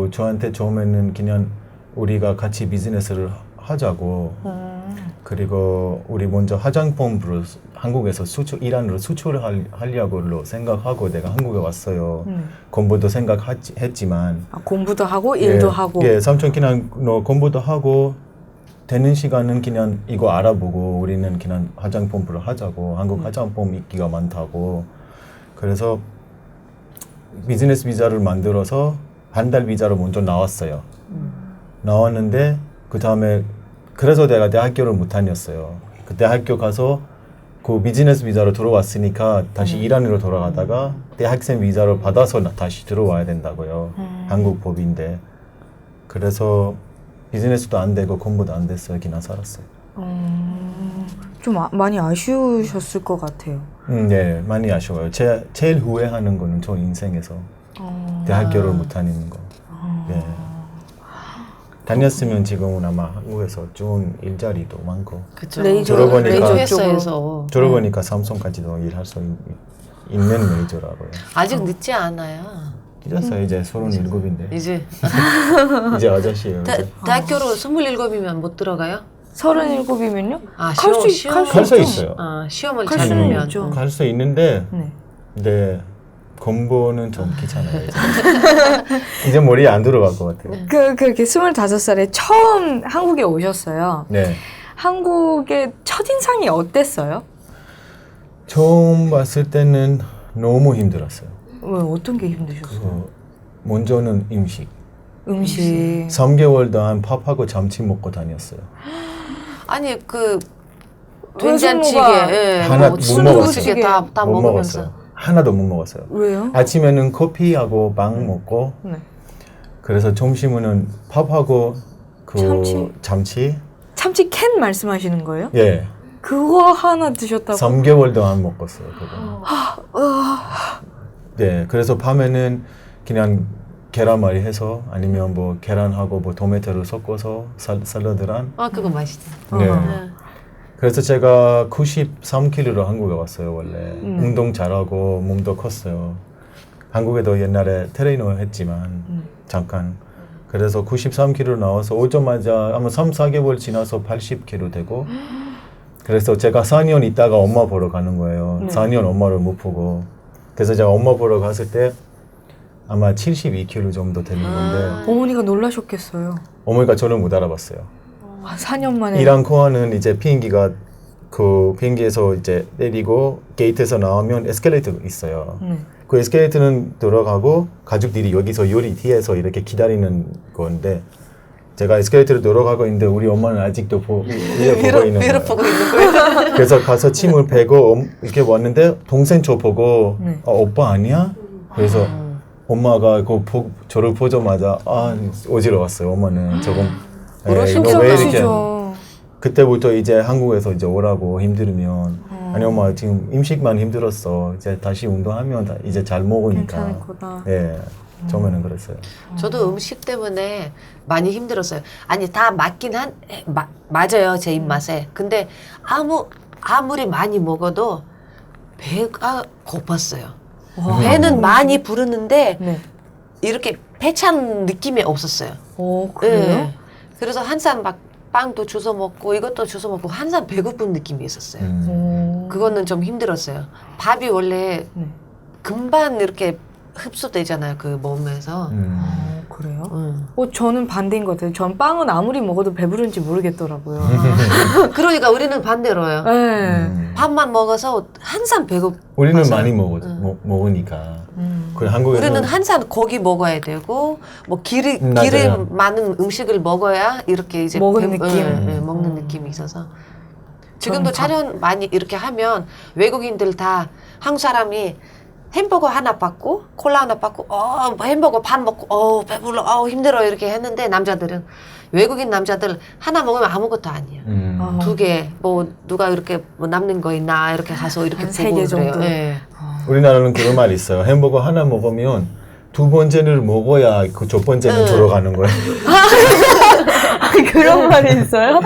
저한테 처음에는 그냥 우리가 같이 비즈니스를 하자고. 그리고 우리 먼저 화장품으로 한국에서 이란으로 수출하려고 생각하고 내가 한국에 왔어요. 공부도 생각했지만 공부도 하고 일도 하고. 예, 삼촌 그냥 너 공부도 하고 되는 시간은 그냥 이거 알아보고 우리는 그냥 화장품으로 하자고. 한국 화장품 인기가 많다고. 그래서 비즈니스 비자를 만들어서 한 달 비자로 먼저 나왔어요. 나왔는데 그 다음에 그래서 내가 대학교를 못 다녔어요. 그 대학교 가서 그 비즈니스 비자로 들어왔으니까 다시 이란으로 돌아가다가 대학생 비자를 받아서 다시 들어와야 된다고요. 한국 법인데. 그래서 비즈니스도 안 되고 공부도 안 됐어요. 그냥 살았어요. 좀 많이 아쉬우셨을 것 같아요. 네, 많이 아쉬워요. 제일 후회하는 거는 저 인생에서 대학교를 못 다니는 거. 예. 다녔으면 지금은 아마 한국에서 좋은 일자리도 많고 그쵸. 레이저 졸업하니까 회사에서 졸업하니까 삼성까지도 일할 수 있는 메이저라고요. 아직 늦지 않아요. 잊었어요. 이제 37인데 이제 이제 아저씨예요. 이제. 대학교로 27이면 못 들어가요? 37이면요? 아, 갈 수 있어요. 아, 시험을 갈 잘 수는 보면. 있죠. 갈 수 있는데 네. 근데 공부는 좀 귀찮아요. 이제 머리에 안 들어갈 것 같아요. 그렇게 25살에 처음 한국에 오셨어요. 네. 한국의 첫인상이 어땠어요? 처음 봤을 때는 너무 힘들었어요. 왜 어떤 게 힘드셨어요? 먼저는 음식. 음식. 3개월 동안 밥하고 잠치 먹고 다녔어요. 아니 그 외숙모가 된장찌개, 예, 하나 뭐 못 순두부찌개 먹었어요. 다 못 먹으면서. 먹었어요. 하나도 못 먹었어요. 왜요? 아침에는 커피하고 빵 먹고 네. 그래서 점심은 밥하고 잠치. 참치 캔 말씀하시는 거예요? 예. 그거 하나 드셨다고? 3개월 동안 먹었어요. 그거. 네. 그래서 밤에는 그냥 계란말이 해서 아니면 뭐 계란하고 뭐 토마토를 섞어서 샐러드랑. 아, 그거 맛있죠. 네. 네. 그래서 제가 93kg로 한국에 왔어요. 원래 운동 잘하고 몸도 컸어요. 한국에도 옛날에 트레이너 했지만 잠깐. 그래서 93kg 나와서 오자마자 아마 3, 4개월 지나서 80kg 되고 그래서 제가 4년 있다가 엄마 보러 가는 거예요. 4년 엄마를 못 보고 그래서 제가 엄마 보러 갔을 때 아마 72kg 정도 되는 건데 어머니가 놀라셨겠어요. 어머니가 저를 못 알아봤어요. 4년 만에. 이란 코아는 이제 비행기가 그 비행기에서 이제 내리고 게이트에서 나오면 에스컬레이터가 있어요. 그 에스컬레이터는 들어가고 가족들이 여기서 요리 뒤에서 이렇게 기다리는 건데 제가 에스컬레이터로 들어가고 있는데 우리 엄마는 아직도 위에 보고 있는 거예요. 보고 있는 거예요. 그래서 가서 침을 빼고 이렇게 왔는데 동생 저 보고 오빠 아니야? 그래서 엄마가 저를 보자마자 어지러웠어요. 엄마는 조금 너 왜 이렇게 그때부터 이제 한국에서 이제 오라고 힘들면 아니 엄마 지금 음식만 힘들었어. 이제 다시 운동하면 이제 잘 먹으니까. 괜찮을 거다. 네, 처음에는 그랬어요. 저도 음식 때문에 많이 힘들었어요. 아니 다 맞긴 맞아요 제 입맛에. 근데 아무리 많이 먹어도 배가 고팠어요. 배는 많이 부르는데 네. 이렇게 배찬 느낌이 없었어요. 그래요? 네. 그래서 항상 막 빵도 주워 먹고 이것도 주워 먹고 항상 배고픈 느낌이 있었어요. 그거는 좀 힘들었어요. 밥이 원래 금방 이렇게 흡수되잖아요. 그 몸에서. 그래요? 저는 반대인 것 같아요. 전 빵은 아무리 먹어도 배부른지 모르겠더라고요. 그러니까 우리는 반대로요. 네. 밥만 먹어서 항상 배고파서. 우리는 많이 먹으니까. 그 한국에서 우리는 항상 고기 먹어야 되고 뭐 기름 많은 음식을 먹어야 이렇게 이제 먹은 느낌. 먹는 느낌이 있어서 지금도 촬영 많이 이렇게 하면 외국인들 다 한국 사람이 햄버거 하나 받고 콜라 하나 받고 햄버거 반 먹고 배불러 힘들어 이렇게 했는데 남자들은 외국인 남자들 하나 먹으면 아무것도 아니에요. 2개 뭐 누가 이렇게 뭐 남는 거 있나 이렇게 가서 이렇게 보고 3개 정도. 그래요. 네. 우리나라는 그런 말이 있어요. 햄버거 하나 먹으면 두 번째를 먹어야 그 첫 번째는 들어가는 거예요. 그런 말이 있어요?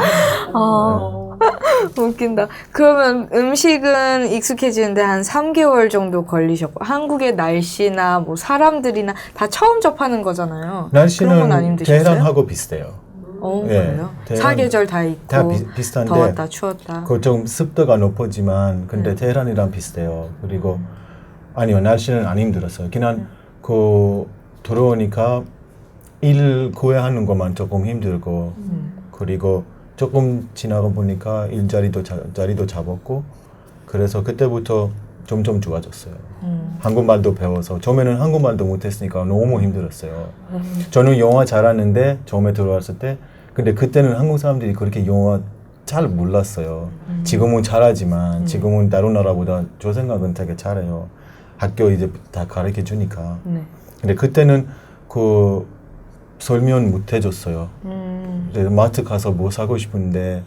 웃긴다. 그러면 음식은 익숙해지는데 한 3개월 정도 걸리셨고 한국의 날씨나 뭐 사람들이나 다 처음 접하는 거잖아요. 그런 건 안 날씨는 힘드셨어요? 테헤란하고 비슷해요. 그래요? 테헤란 사계절 다 있고 다 비슷한데 더웠다 추웠다. 그 좀 습도가 높지만 근데 테헤란이랑 비슷해요. 그리고 아니요 날씨는 안 힘들었어요. 그냥 그 들어오니까 일 구해하는 것만 조금 힘들고 그리고 조금 지나가 보니까 일자리도 자리도 잡았고 그래서 그때부터 점점 좋아졌어요. 한국말도 배워서 처음에는 한국말도 못했으니까 너무 힘들었어요. 저는 영어 잘하는데 처음에 들어왔을 때 근데 그때는 한국 사람들이 그렇게 영어 잘 몰랐어요. 지금은 잘하지만 지금은 다른 나라보다 저 생각은 되게 잘해요. 학교 이제 다 가르쳐 주니까. 근데 그때는 그 설명 못 해줬어요. 이제 마트 가서 뭐 사고 싶은데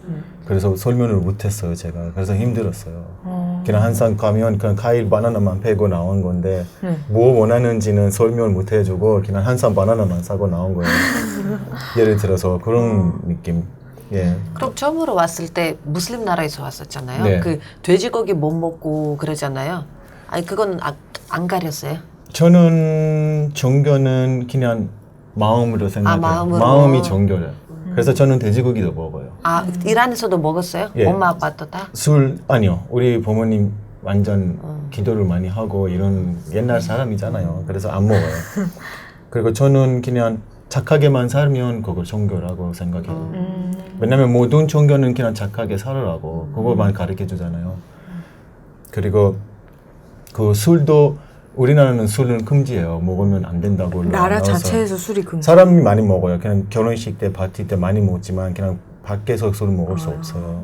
그래서 설명을 못했어요 제가. 그래서 힘들었어요. 그냥 항상 가면 그냥 과일 바나나만 빼고 나온 건데 뭐 원하는지는 설명을 못 해주고 그냥 항상 바나나만 사고 나온 거예요. 예를 들어서 그런 느낌. 예. 그럼 처음으로 왔을 때 무슬림 나라에서 왔었잖아요. 네. 그 돼지고기 못 먹고 그러잖아요. 아니 그건 안 가렸어요? 저는 종교는 그냥 마음으로 생각해요. 마음으로. 마음이 종교래요. 그래서 저는 돼지고기도 먹어요. 아 이란에서도 먹었어요? 예. 엄마 아빠도 다? 술 아니요. 우리 부모님 완전 기도를 많이 하고 이런 옛날 사람이잖아요. 그래서 안 먹어요. 그리고 저는 그냥 착하게만 살면 그걸 종교라고 생각해요. 왜냐면 모든 종교는 그냥 착하게 살으라고 그거만 가르쳐 주잖아요. 그리고 그 술도 우리나라는 술은 금지예요. 먹으면 안 된다고. 나라 나와서. 자체에서 술이 금지. 사람이 많이 먹어요. 그냥 결혼식 때, 파티 때 많이 먹지만 그냥 밖에서 술 먹을 수 없어요.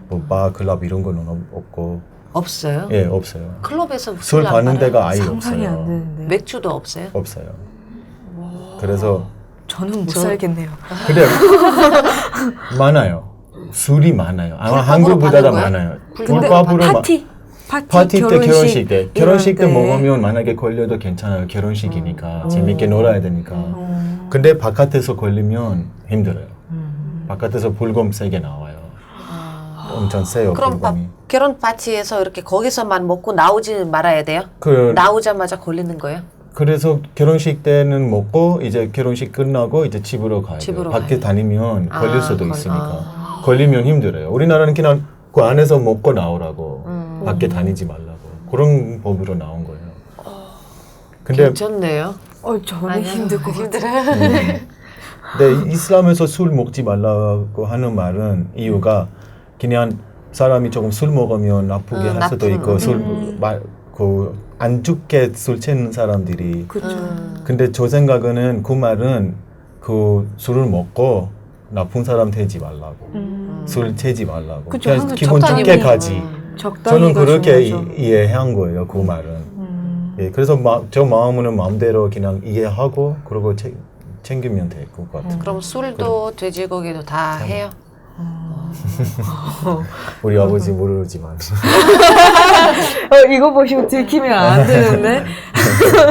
뭐 바, 클럽 이런 거는 없고. 없어요? 예, 없어요. 클럽에서 술 술안 받는 팔아요? 데가 아예 상상이 안 없어요. 되는데. 맥주도 없어요? 없어요. 그래서 저는 못 저- 살겠네요. 근데 많아요. 술이 많아요. 아마 불법으로 한국보다 받는 거예요? 많아요. 근데 불법으로 파티 때 결혼식 때 이럴 결혼식 때 때. 먹으면 만약에 걸려도 괜찮아요. 결혼식이니까 재밌게 놀아야 되니까. 근데 바깥에서 걸리면 힘들어요. 바깥에서 불금 세게 나와요. 엄청 세요. 그럼 불금이. 결혼 파티에서 이렇게 거기서만 먹고 나오지 말아야 돼요? 그 나오자마자 걸리는 거예요? 그래서 결혼식 때는 먹고 이제 결혼식 끝나고 이제 집으로 가야 돼요. 집으로 밖에 가야 다니면 아, 걸릴 수도 걸- 있으니까. 걸리면 힘들어요. 우리나라는 그냥 그 안에서 먹고 나오라고 밖에 다니지 말라고 그런 법으로 나온 거예요. 근데 괜찮네요. 저는 아니요, 힘들 것 같아요. 힘들어요. 근데 이슬람에서 술 먹지 말라고 하는 말은 이유가 그냥 사람이 조금 술 먹으면 나쁘게 할 수도 나쁜, 있고 안 죽게 술 취는 사람들이 그렇죠. 근데 저 생각에는 그 말은 그 술을 먹고 나쁜 사람 되지 말라고 술 취지 말라고 그쵸, 그냥 항상 기분 적당히 좋게까지 적당히가 저는 그렇게 중요하죠. 이해한 거예요 그 말은 예, 그래서 저 마음은 마음대로 그냥 이해하고 그러고 챙기면 될 것 같아요. 그럼 술도 돼지고기도 다 해요? 우리 아버지 모르지만 이거 보시고 들키면 안 되는데.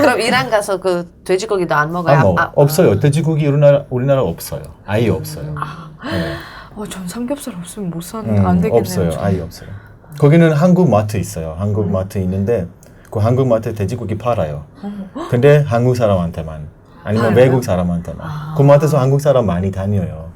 그럼 이란 가서 그 돼지고기도 안 먹어요? 없어요. 돼지고기 우리나라 없어요. 아예 없어요. 네. 전 삼겹살 없으면 못 사는 안 되겠네요. 없어요. 저는. 아예 없어요. 거기는 한국 마트 있어요. 한국 마트 있는데 그 한국 마트 돼지고기 팔아요. 근데 한국 사람한테만 아니면 팔아요? 외국 사람한테만. 그 마트에서 한국 사람 많이 다녀요.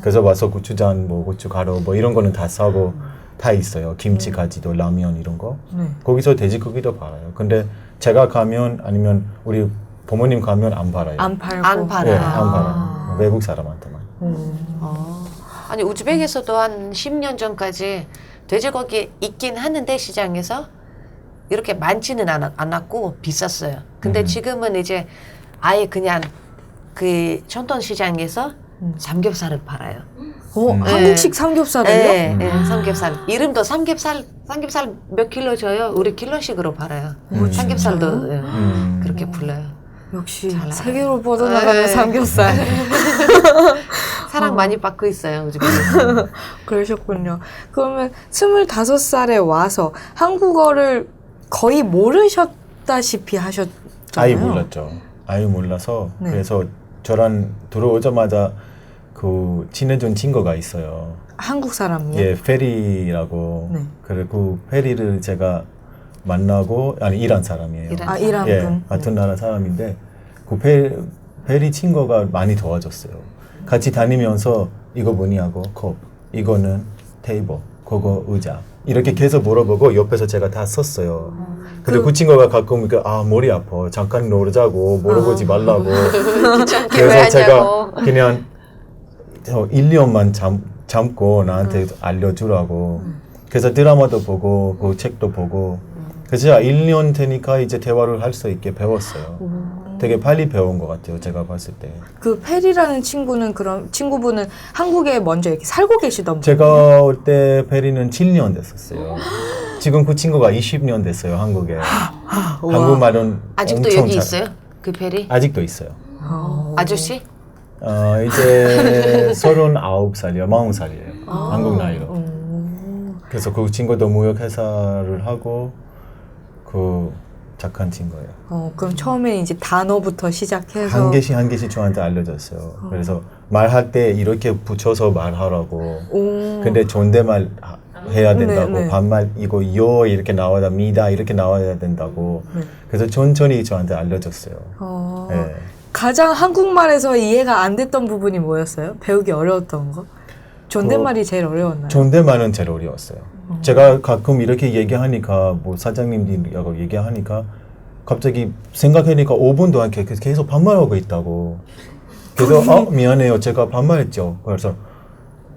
그래서 와서 고추장, 뭐 고춧가루 뭐 이런 거는 다 사고 다 있어요. 김치까지도 라면 이런 거. 네. 거기서 돼지고기도 팔아요. 근데 제가 가면 아니면 우리 부모님 가면 안 팔아요. 안 팔고. 안 팔아요. 예, 안 팔아요. 외국 사람한테만. 아니 우즈벡에서도 한 10년 전까지 돼지고기 있긴 하는데 시장에서 이렇게 많지는 않았고 비쌌어요. 근데 지금은 이제 아예 그냥 그 전통 시장에서 삼겹살을 팔아요. 한국식 삼겹살을요? 네, 네, 삼겹살. 이름도 삼겹살 몇 킬로 줘요? 우리 킬로씩으로 팔아요. 삼겹살도 예, 그렇게 불러요. 역시 잘 알아요. 세계로 뻗어나가는 네. 삼겹살. 사랑 많이 받고 있어요, 우즈벡에서. 그러셨군요. 그러면 25살에 와서 한국어를 거의 모르셨다시피 하셨잖아요. 아예 몰랐죠. 아예 몰라서 네. 그래서 저랑 들어오자마자 그 친해진 친구가 있어요. 한국 사람이요? 예, 페리라고. 네. 그리고 페리를 제가 만나고 아니 이란 사람이에요. 이란. 이란 예, 분. 같은 나라 사람인데 그 페리 친구가 많이 도와줬어요. 같이 다니면서 이거 뭐냐고 컵, 이거는 테이블, 그거 의자 이렇게 계속 물어보고 옆에서 제가 다 썼어요. 근데 그 친구가 가끔 머리 아파 잠깐 놀자고 물어보지 말라고 귀찮게 왜 그래서 제가 하냐고. 그냥 1년만 참고 나한테 알려주라고 그래서 드라마도 보고 그 책도 보고 그래서 제가 1년 되니까 이제 대화를 할 수 있게 배웠어요. 되게 빨리 배운 것 같아요. 제가 봤을 때. 그 페리라는 친구는 그럼 친구분은 한국에 먼저 이렇게 살고 계시던 분? 제가 올 때 페리는 7년 됐었어요. 지금 그 친구가 20년 됐어요. 한국에. 한국말은 아직도 엄청 여기 잘- 있어요? 그 페리? 아직도 있어요. 아저씨? 이제 39살이요, 40살이에요. 한국 나이로. 그래서 그 친구도 무역회사를 하고 그 착한 친구예요. 그럼 처음에 이제 단어부터 시작해서 한 개씩 저한테 알려줬어요. 그래서 말할 때 이렇게 붙여서 말하라고. 근데 존댓말 해야 된다고. 네. 반말 이거 요 이렇게 나와야 미다 이렇게 나와야 된다고. 그래서 천천히 저한테 알려줬어요. 네. 가장 한국말에서 이해가 안 됐던 부분이 뭐였어요? 배우기 어려웠던 거? 존댓말이 제일 어려웠나요? 존댓말은 제일 어려웠어요. 제가 가끔 이렇게 얘기하니까 뭐 사장님들하고 얘기하니까 갑자기 생각하니까 5분 동안 계속 반말하고 있다고. 그래서 미안해요. 제가 반말했죠. 그래서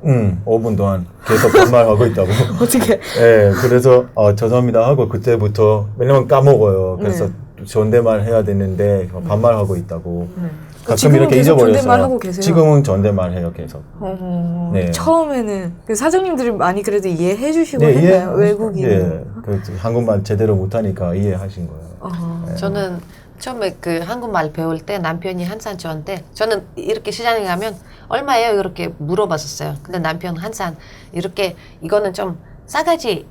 5분 동안 계속 반말하고 있다고. 어떻게? 네, 그래서 죄송합니다 하고 그때부터 왜냐면 까먹어요. 그래서 존댓말 해야 되는데 반말하고 있다고. 가끔 지금은 이렇게 계속 잊어버렸어요. 존댓말 하고 계세요? 지금은 존댓말 해요 계속. 네. 처음에는 그 사장님들이 많이 그래도 이해해 주시고 네, 했나요? 외국인. 네, 그 한국말 제대로 못하니까 이해하신 거예요. 네. 저는 처음에 그 한국말 배울 때 남편이 항상 저한테 저는 이렇게 시장에 가면 얼마예요? 이렇게 물어봤었어요. 근데 남편은 항상 이렇게 이거는 좀 싸가지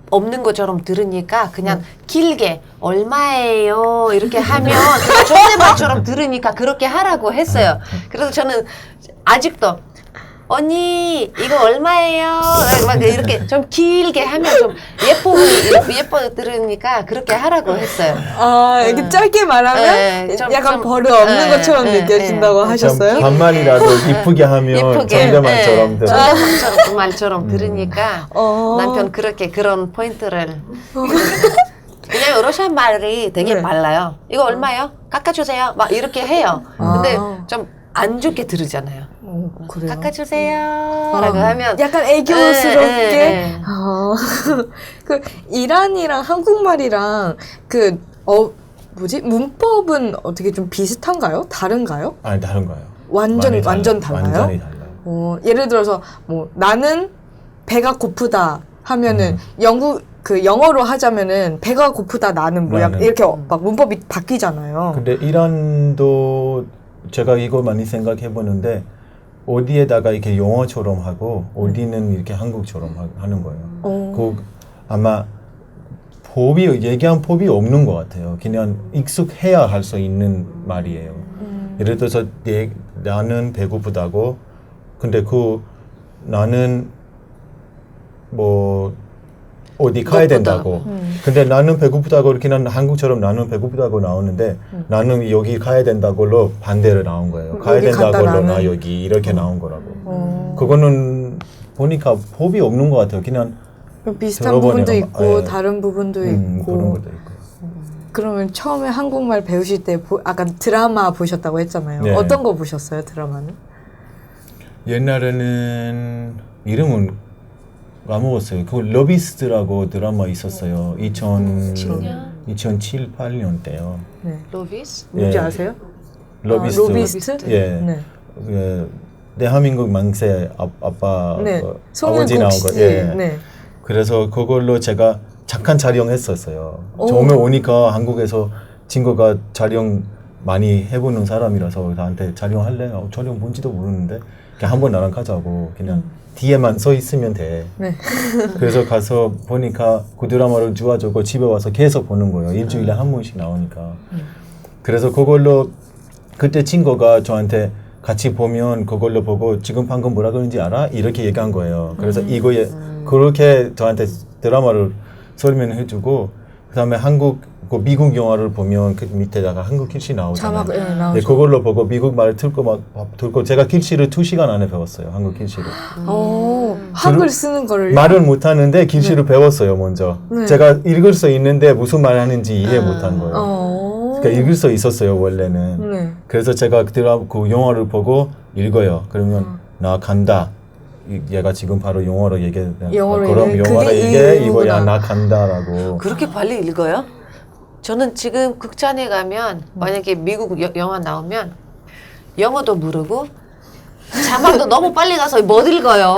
없는 것처럼 들으니까 그냥 길게 얼마예요? 이렇게 하면 그냥 존댓말처럼 들으니까 그렇게 하라고 했어요. 그래서 저는 아직도 언니 이거 얼마예요? 막 이렇게 좀 길게 하면 좀 예뻐 들으니까 그렇게 하라고 했어요. 이렇게 짧게 말하면 네, 좀 약간 버릇 없는 것처럼 느껴진다고 하셨어요? 반말이라도 이쁘게 하면 존댓말처럼 들어요. 존댓말처럼 그 말처럼 들으니까 남편 그렇게 그런 포인트를 그냥 러시아 말이 되게 빨라요. 이거 얼마요? 깎아주세요. 막 이렇게 해요. 근데 좀 안 좋게 들으잖아요. 그래요? 깎아주세요. 라고 하면 약간 애교스럽게. 네. 그 이란이랑 한국말이랑 그 문법은 어떻게 좀 비슷한가요? 다른가요? 아니 다른 거예요. 완전 달라요? 완전히 달라요. 예를 들어서 뭐 나는 배가 고프다 하면은 영어로 하자면은 배가 고프다 나는 뭐 나는. 이렇게 막 문법이 바뀌잖아요. 근데 이란도 제가 이거 많이 생각해 보는데 어디에다가 이렇게 영어처럼 하고 어디는 이렇게 한국처럼 하는 거예요. 그 아마 얘기한 법이 없는 것 같아요. 그냥 익숙해야 할 수 있는 말이에요. 예를 들어서 나는 배고프다고. 근데 나는 뭐 어디 가야 된다고. 근데 나는 배고프다고 이렇게 한국처럼 나는 배고프다고 나오는데 나는 여기 가야 된다고로 반대로 나온 거예요. 가야 된다고로 나 여기 이렇게 나온 거라고. 그거는 보니까 법이 없는 것 같아요. 그냥 비슷한 부분도 있고 다른 부분도 있고. 그런 것도 있고. 그러면 처음에 한국말 배우실 때 아까 드라마 보셨다고 했잖아요. 네. 어떤 거 보셨어요, 드라마는? 옛날에는 이름은 까먹었어요. 그 러비스트라고 드라마 있었어요. 2007, 8년 때요. 네. 로비스? 뭔지 아세요? 러비스트. 로비스트? 예. 네. 대한민국 망세 아빠 네. 아버지 나온 거. 예. 네. 그래서 그걸로 제가 잠깐 촬영했었어요. 처음에 오니까 한국에서 친구가 촬영 많이 해보는 사람이라서 나한테 촬영할래? 촬영 뭔지도 모르는데 그냥 한번 나랑 가자고 그냥 뒤에만 서 있으면 돼. 네. 그래서 가서 보니까 그 드라마를 주워주고 집에 와서 계속 보는 거예요. 일주일에 한 번씩 나오니까. 그래서 그걸로 그때 친구가 저한테 같이 보면 그걸로 보고 지금 방금 뭐라 그러는지 알아? 이렇게 얘기한 거예요. 그래서 이거에 그렇게 저한테 드라마를 설명해주고 그다음에 미국 영화를 보면 그 밑에다가 한국 글씨 나오잖아요. 자막 나오죠. 네, 그걸로 보고 미국 말을 듣고 제가 글씨를 2시간 안에 배웠어요. 한국 글씨를. 한글 쓰는 거를 말을 못하는데 글씨를 배웠어요 먼저. 네. 제가 읽을 수 있는데 무슨 말 하는지 이해 못한 거예요. 그러니까 읽을 수 있었어요 원래는. 네. 그래서 제가 그 영화를 보고 읽어요. 그러면 나 간다. 얘가 지금 바로 영어로 얘기해. 그럼 영어로 얘기해. 이거야 나 간다라고. 그렇게 빨리 읽어요? 저는 지금 극장에 가면 만약에 미국 영화 나오면 영어도 모르고 자막도 너무 빨리 가서 못 읽어요.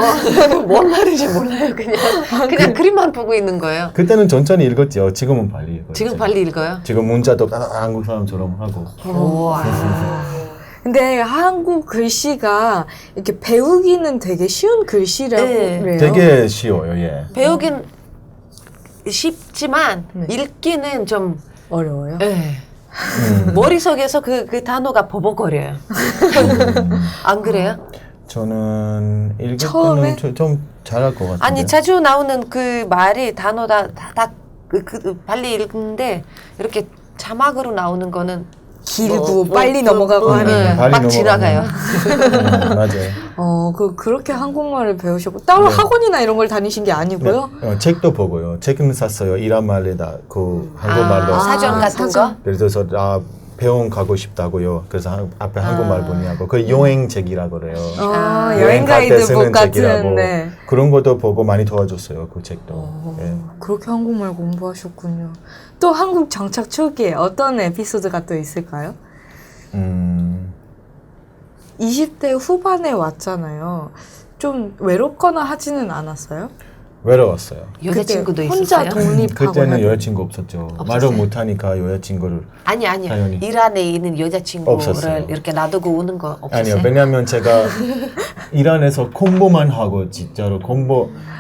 뭔 말인지 몰라요. 그냥 그림만 보고 있는 거예요. 그때는 천천히 읽었죠. 지금은 빨리 읽어요. 지금 빨리 읽어요? 지금 문자도 한국 사람처럼 하고. 우와. 근데 한국 글씨가 이렇게 배우기는 되게 쉬운 글씨라고 네. 그래요. 되게 쉬워요. 예. 배우긴 쉽지만 네. 읽기는 좀 어려워요. 머릿속에서 그 단어가 버벅거려요. 안 그래요? 저는 읽을 처음에? 때는 좀 잘할 것 같은데. 아니 자주 나오는 그 말이 단어다 빨리 읽는데 이렇게 자막으로 나오는 거는 길고 빨리 넘어가고 네. 하니까. 빨리 막 넘어가네. 지나가요. 맞아요. 그렇게 한국말을 배우셨고 따로 네. 학원이나 이런 걸 다니신 게 아니고요? 네. 책도 보고요. 책은 샀어요. 이란말에다 그 한국말로. 사전 같은 사전. 거? 그래서 배움 가고 싶다고요. 그래서 앞에 한국말 보냐고. 그 여행책이라고 그래요. 여행 갈 때 가이드북 쓰는 같은. 책이라고. 네. 그런 것도 보고 많이 도와줬어요. 그 책도. 예. 그렇게 한국말 공부하셨군요. 또 한국 정착 초기에 어떤 에피소드가 또 있을까요? 20대 후반에 왔잖아요. 좀 외롭거나 하지는 않았어요? 외로웠어요. 여자친구도 그때 혼자 있었어요? 독립하고 그때는 여자친구 없었죠. 없었어요? 말을 못하니까 여자친구를. 아니 당연히. 이란에 있는 여자친구를 없었어요. 이렇게 놔두고 오는 거 없었어요? 아니요. 왜냐면 제가 이란에서 공부만 하고 진짜로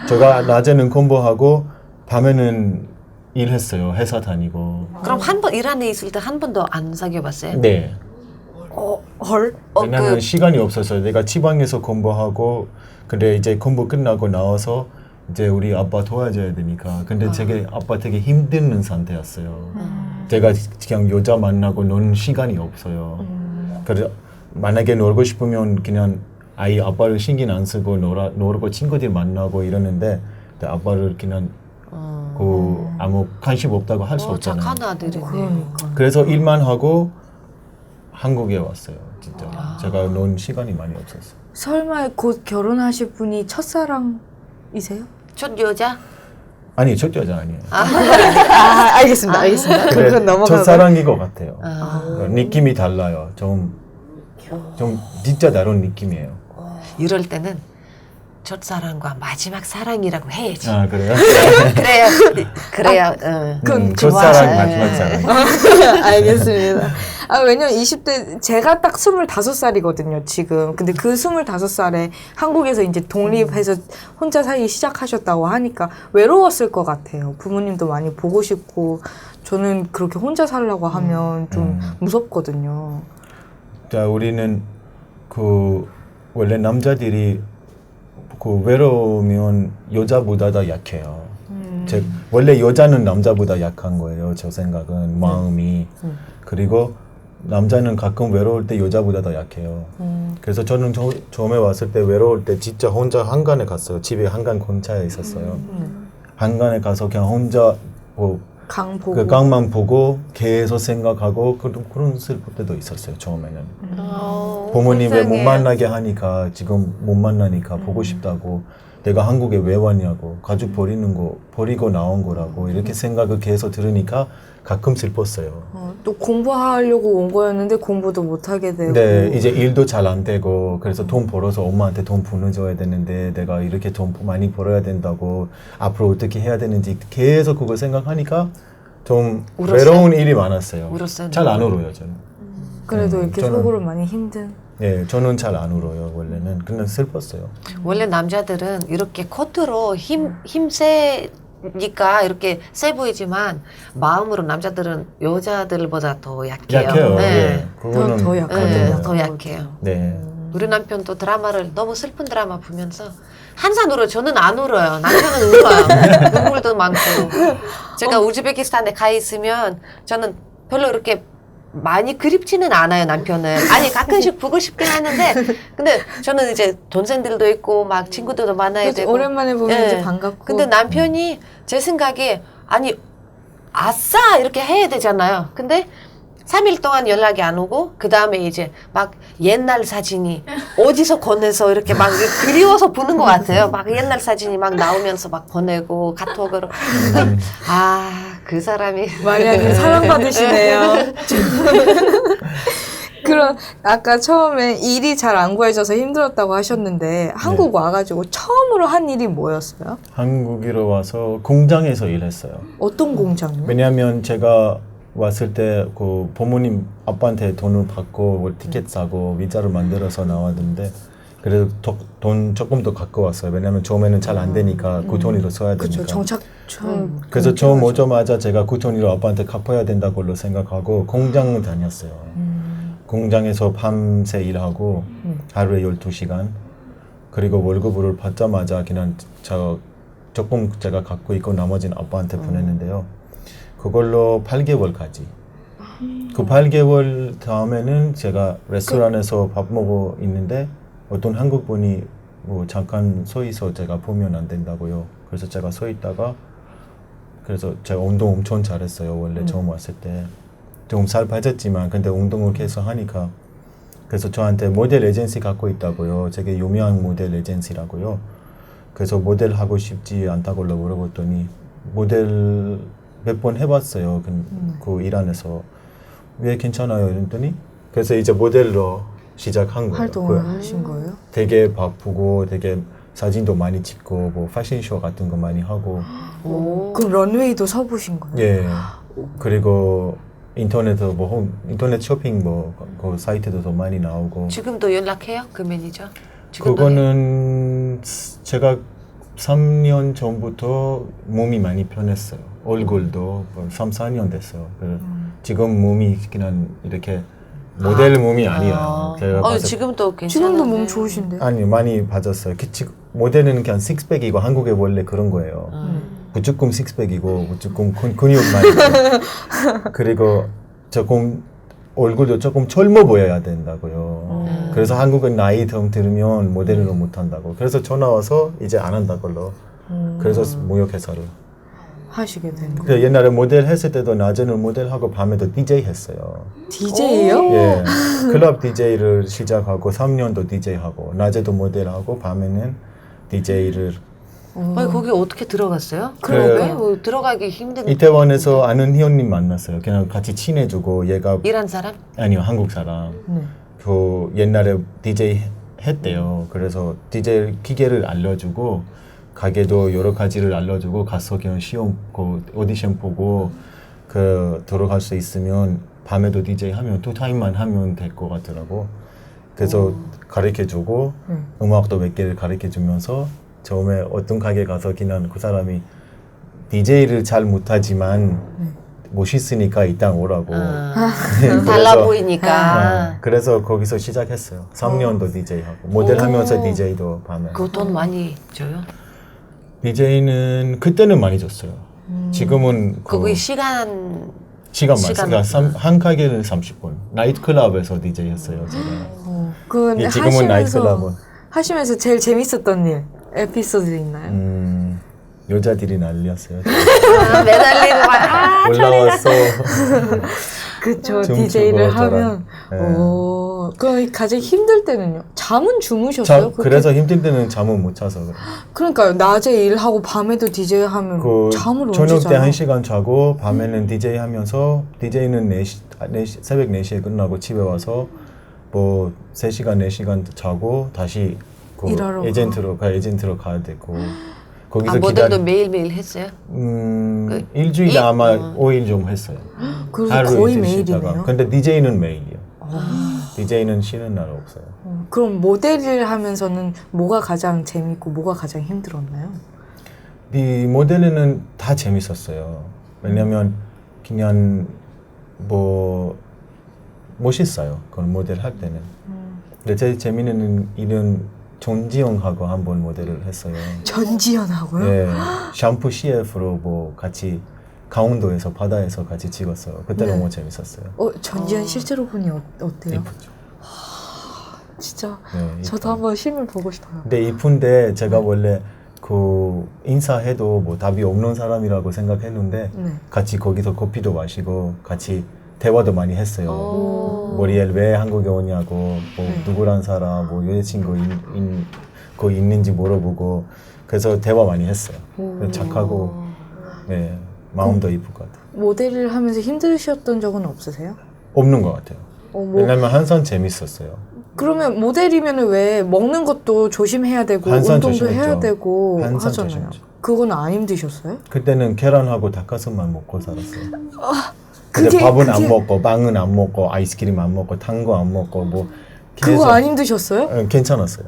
제가 낮에는 공부하고 밤에는 일했어요. 회사 다니고. 그럼 이란에 있을 때 한 번도 안 사귀어봤어요? 네. 헐? 왜냐면 시간이 없어서 내가 지방에서 공부하고 근데 이제 공부 끝나고 나와서 이제 우리 아빠 도와줘야 되니까 근데 제가 아빠 되게 힘든 상태였어요. 제가 그냥 여자 만나고 노는 시간이 없어요. 그래서 만약에 놀고 싶으면 그냥 아빠를 신경 안 쓰고 놀고 친구들 만나고 이러는데 아빠를 그냥 아무 관심 없다고 할 수 없잖아요. 착한 아들이네. 그러니까. 그래서 일만 하고 한국에 왔어요. 진짜 제가 논 시간이 많이 없었어요. 설마 곧 결혼하실 분이 첫사랑이세요? 첫 여자? 아니 첫 여자 아니에요. 알겠습니다. 알겠습니다. 그래, 그건 넘어가고. 첫사랑인 것 같아요. 아. 느낌이 달라요. 좀 진짜 다른 느낌이에요. 이럴 때는 첫사랑과 마지막 사랑이라고 해야지. 아 그래요? 그래야 첫사랑 좋아하셔요. 마지막 사랑. 알겠습니다. 왜냐면 20대, 제가 딱 25살이거든요, 지금. 근데 그 25살에 한국에서 이제 독립해서 혼자 살기 시작하셨다고 하니까 외로웠을 것 같아요. 부모님도 많이 보고 싶고, 저는 그렇게 혼자 살려고 하면 좀 무섭거든요. 자 우리는 원래 남자들이 외로우면 여자보다 더 약해요. 원래 여자는 남자보다 약한 거예요. 저 생각은 마음이. 그리고 남자는 가끔 외로울 때 여자보다 더 약해요. 그래서 저는 처음에 왔을 때 외로울 때 진짜 혼자 한강에 갔어요. 집에 한강 근처에 있었어요. 한강에 가서 그냥 혼자 강 보고. 그 강만 보고 계속 생각하고 그런 슬플 때도 있었어요. 처음에는. 부모님 왜 못 만나게 하니까 지금 못 만나니까 보고 싶다고 내가 한국에 왜 왔냐고 가족 버리고 나온 거라고 이렇게 생각을 계속 들으니까 가끔 슬펐어요. 또 공부하려고 온 거였는데 공부도 못 하게 되고. 네, 이제 일도 잘 안 되고 그래서 돈 벌어서 엄마한테 돈 보내줘야 되는데 내가 이렇게 돈 많이 벌어야 된다고 앞으로 어떻게 해야 되는지 계속 그걸 생각하니까 좀 울었어요? 외로운 일이 많았어요. 울었어요? 잘 안 울어요 저는. 그래도 이렇게 저는- 속으로 많이 힘든. 네, 저는 잘 안 울어요 원래는. 그냥 슬펐어요. 원래 남자들은 이렇게 겉으로 힘세니까 이렇게 세 보이지만 마음으로 남자들은 여자들보다 더 약해요. 약해요. 네. 예, 그거는 더 약하죠. 네, 더 약해요. 네. 우리 남편도 드라마를 너무 슬픈 드라마 보면서 항상 울어요. 저는 안 울어요. 남편은 울어요. 눈물도 많고. 제가 우즈베키스탄에 가 있으면 저는 별로 이렇게 많이 그립지는 않아요, 남편은. 아니, 가끔씩 보고 싶긴 하는데, 근데 저는 이제 동생들도 있고, 막 친구들도 만나야 그렇지, 되고. 오랜만에 보면 예. 이제 반갑고. 근데 남편이 제 생각에, 아니, 아싸! 이렇게 해야 되잖아요. 근데 3일 동안 연락이 안 오고, 그 다음에 이제 막 옛날 사진이 어디서 꺼내서 이렇게 막 그리워서 보는 것 같아요. 막 옛날 사진이 막 나오면서 막 보내고, 카톡으로. 그 사람이. 마리아님 사랑받으시네요. 그럼 아까 처음에 일이 잘 안 구해져서 힘들었다고 하셨는데 한국 와가지고 처음으로 한 일이 뭐였어요? 한국으로 와서 공장에서 일했어요. 어떤 공장요? 왜냐하면 제가 왔을 때 그 부모님 아빠한테 돈을 받고 티켓 사고 위자료 만들어서 나왔는데 그래도 돈 조금 더 갖고 왔어요. 왜냐면 처음에는 잘 안 되니까 그 돈으로 써야 그렇죠. 되니까. 정착 처음. 그래서 처음 오자마자 제가 그 돈으로 아빠한테 갚아야 된다고 생각하고 공장 다녔어요. 공장에서 밤새 일하고 하루에 12시간. 그리고 월급을 받자마자 그냥 조금 제가 갖고 있고 나머지는 아빠한테 보냈는데요. 그걸로 8개월까지. 그 8개월 다음에는 제가 레스토랑에서 밥 먹고 있는데 어떤 한국 분이 뭐 잠깐 서 있어 제가 보면 안 된다고요. 그래서 제가 서 있다가 그래서 제가 운동 엄청 잘했어요. 원래 처음 왔을 때. 좀 살 빠졌지만 근데 운동을 계속 하니까 그래서 저한테 모델 에이전시 갖고 있다고요. 되게 유명한 모델 에이전시라고요. 그래서 모델 하고 싶지 않다고 물어봤더니 모델 몇 번 해봤어요. 그 일 안에서 왜 괜찮아요? 이랬더니 그래서 이제 모델로 시작한 거예요. 활동을 하신 거예요? 되게 바쁘고 되게 사진도 많이 찍고 뭐 패션쇼 같은 거 많이 하고 그럼 런웨이도 서보신 거예요? 예 그리고 인터넷도 뭐 인터넷 쇼핑 그 사이트도 많이 나오고 지금도 연락해요? 그 매니저? 지금도 그거는 제가 3년 전부터 몸이 많이 변했어요. 얼굴도 3, 4년 됐어요. 지금 몸이 그냥 이렇게 모델 몸이 아니에요. 제가 봤을 때 지금도 괜찮은데. 지금도 몸 좋으신데? 아니 많이 빠졌어요. 모델은 그냥 식스팩이고 한국에 원래 그런 거예요. 무조건 식스팩이고 무조건 근육만 있고 그리고 조금 얼굴도 조금 젊어 보여야 된다고요. 그래서 한국은 나이 좀 들으면 모델을 못 한다고. 그래서 전화 와서 이제 안 한다고요. 그래서 무역회사를. 하시게 된 거예요? 그 옛날에 모델 했을 때도 낮에는 모델하고 밤에도 DJ 했어요. DJ예요? 예, 클럽 DJ를 시작하고 3년도 DJ 하고 낮에도 모델하고 밤에는 DJ를 거기 어떻게 들어갔어요? 그러게. 뭐 들어가기 힘든. 이태원에서 아는 회원님 만났어요. 그냥 같이 친해주고 얘가 이란 사람? 아니요 한국 사람. 그 옛날에 DJ 했대요. 그래서 DJ 기계를 알려주고 가게도 여러 가지를 알려주고 가서 그냥 시험 그 오디션 보고 그 들어갈 수 있으면 밤에도 DJ 하면 2타임만 하면 될 것 같더라고. 그래서 가르쳐주고 음악도 몇 개를 가르쳐주면서 처음에 어떤 가게 가서 그냥 그 사람이 DJ를 잘 못하지만 멋있으니까 일단 오라고. 달라 보이니까. 그래서 거기서 시작했어요. 3년도 DJ 하고 모델 하면서 DJ도 밤에. 그 돈 많이 줘요? DJ는 그때는 많이 줬어요. 지금은 거기 시간 많습니다. 한 가게는 30분. 나이트클럽에서 DJ 했어요. 제가. 그 지금은 나이트클럽은. 하시면서 제일 재밌었던 일, 에피소드 있나요? 여자들이 난리였어요. 매달리고 막 올라왔어. 그쵸, 춤추고 DJ를 저런. 하면. 네. 그럼 가장 힘들 때는요? 잠은 주무셨어요? 그래서 힘들 때는 잠을 못 자서 그래요. 그러니까요. 낮에 일하고 밤에도 DJ 하면 잠을 언제 저녁 때 자요? 1시간 자고 밤에는 DJ 하면서 DJ는 4시, 새벽 4시에 끝나고 집에 와서 뭐 3시간, 4시간 자고 다시 그 일하러 에이전트로 가야 되고 거기서 모델도 매일매일 했어요? 일주일에 아마 5일 좀 했어요. 그래서 하루 거의 이틀 쉬다가. 매일이네요. 근데 DJ는 매일이요. DJ는 쉬는 날 없어요. 그럼 모델을 하면서는 뭐가 가장 재밌고 뭐가 가장 힘들었나요? 이 모델은 다 재밌었어요. 왜냐면 그냥 뭐 멋있어요. 그런 모델 할 때는. 근데 제일 재미있는 일은 전지영하고 한번 모델을 했어요. 전지현하고요? 네, 샴푸 CF로 뭐 같이 강원도에서 바다에서 같이 찍었어요. 그때 네. 너무 재밌었어요. 전지현 실제로 보니 어때요? 이쁘죠. 진짜 네, 저도 이뻐요. 한번 실물 보고 싶어요. 근데 이쁜데 제가 원래 그 인사해도 뭐 답이 없는 사람이라고 생각했는데 네. 같이 거기서 커피도 마시고 같이 대화도 많이 했어요. 머리에 왜 한국에 오냐고 뭐 누구란 사람 뭐 여자친구 거 있는지 물어보고 그래서 대화 많이 했어요. 착하고 네, 마음도 이쁠 것 같아요. 모델을 하면서 힘드셨던 적은 없으세요? 없는 것 같아요. 뭐, 왜냐면 항상 재밌었어요. 그러면 모델이면 왜 먹는 것도 조심해야 되고 항상 운동도 조심했죠. 해야 되고 항상 하잖아요. 조심했죠. 그건 안 힘드셨어요? 그때는 계란하고 닭가슴만 먹고 살았어요. 근데 밥은 안 먹고 빵은 안 먹고 아이스크림 안 먹고 탄 거 안 먹고 뭐 그거 안 힘드셨어요? 응, 괜찮았어요.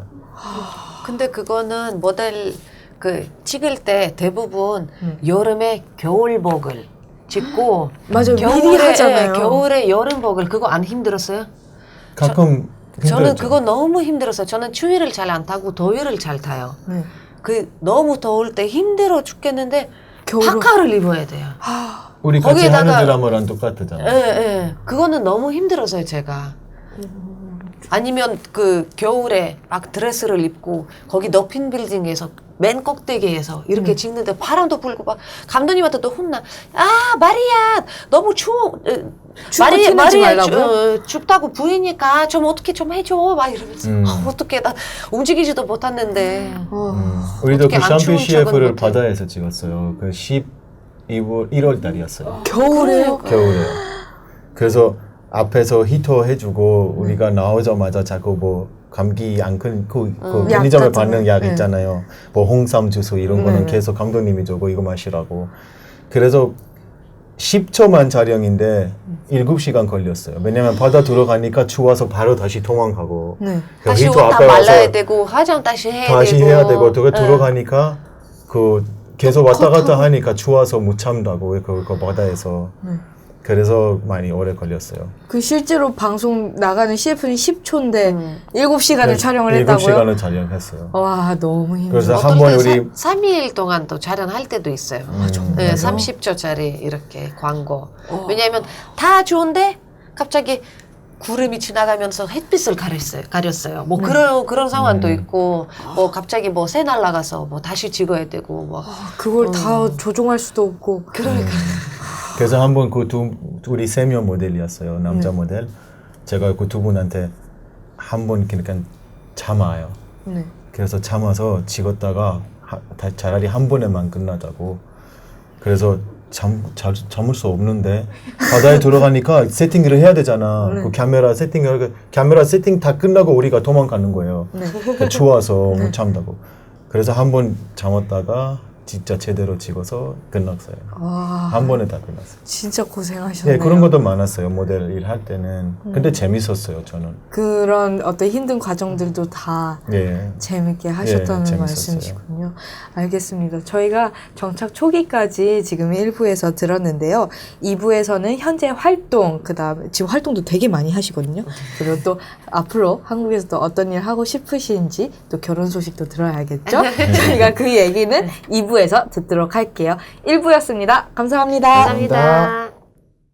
근데 그거는 모델 그 찍을 때 대부분 여름에 겨울복을 찍고 맞아요. 미리 하잖아요. 겨울에 여름복을 그거 안 힘들었어요? 가끔 저는 힘들었죠. 그거 너무 힘들었어요. 저는 추위를 잘 안 타고 더위를 잘 타요. 네. 그 너무 더울 때 힘들어 죽겠는데 겨울은- 파카를 입어야 돼요. 우리 같이 거기에다가- 하는 드라마랑 똑같잖아요. 예. 그거는 너무 힘들었어요, 제가. 아니면 그 겨울에 막 드레스를 입고 거기 높은 빌딩에서 맨 꼭대기에서 이렇게 찍는데 바람도 불고 막 감독님한테 또 혼나. 아, 마리아, 너무 추워. 티내지 말라고요? 춥다고 부이니까 좀 어떻게 좀 해줘. 막 이러면서 어떻게 나 움직이지도 못했는데. 우리도 어떻게 그 안 샴푸 추운 CF를 척은 바다에서 찍었어요. 그 1월 달이었어요. 겨울에요? 겨울에. 그래서 앞에서 히터 해주고 우리가 나오자마자 자꾸 뭐 감기 안 큰 그 약 편의점에 같은 받는 거. 약 네. 있잖아요. 뭐 홍삼 주스 이런 거는 계속 감독님이 주고 이거 마시라고. 그래서 10초만 촬영인데 7시간 걸렸어요. 왜냐면 바다 들어가니까 추워서 바로 다시 도망가고. 네. 그 다시 옷 히터 다 앞에 와서 말라야 되고 화장 다시 해야 다시 되고. 해야 되고 또 예. 들어가니까 그 계속 왔다 갔다 하니까 추워서 못 참다고 그 바다에서. 그래서 많이 오래 걸렸어요. 그 실제로 방송 나가는 CF는 10초인데 7시간을 촬영을 7시간을 했다고요? 촬영했어요. 와, 너무 힘들어. 그래서 어떤 한 번 때 우리 3일 동안 또 촬영할 때도 있어요. 네, 30초짜리 이렇게 광고. 왜냐하면 다 좋은데 갑자기 구름이 지나가면서 햇빛을 가렸어요. 뭐 그런 상황도 있고, 뭐 갑자기 뭐 새 날라가서 뭐 다시 찍어야 되고, 뭐. 그걸 다 조종할 수도 없고. 그러니까. 그래서 한 번 우리 3명 모델이었어요. 남자 모델. 제가 그 두 분한테 한 번 그러니까 참아요. 네. 그래서 참아서 찍었다가 차라리 한 번에만 끝나자고. 그래서 참을 수 없는데 바다에 들어가니까 세팅을 해야 되잖아. 그 카메라 세팅 다 끝나고 우리가 도망가는 거예요. 그 추워서 못 참다고. 그래서 한 번 참았다가 진짜 제대로 찍어서 끝났어요. 와, 한 번에 다 끝났어요. 진짜 고생하셨네요. 네, 그런 것도 많았어요. 모델 일할 때는. 근데 재밌었어요, 저는. 그런 어떤 힘든 과정들도 다 예. 재밌게 하셨다는 재밌었어요. 말씀이시군요. 알겠습니다. 저희가 정착 초기까지 지금 1부에서 들었는데요. 2부에서는 현재 활동, 그다음에 지금 활동도 되게 많이 하시거든요. 그리고 또 앞으로 한국에서 또 어떤 일 하고 싶으신지 또 결혼 소식도 들어야겠죠? 저희가 그 얘기는 2부에서 듣도록 할게요. 1부였습니다. 감사합니다. 감사합니다.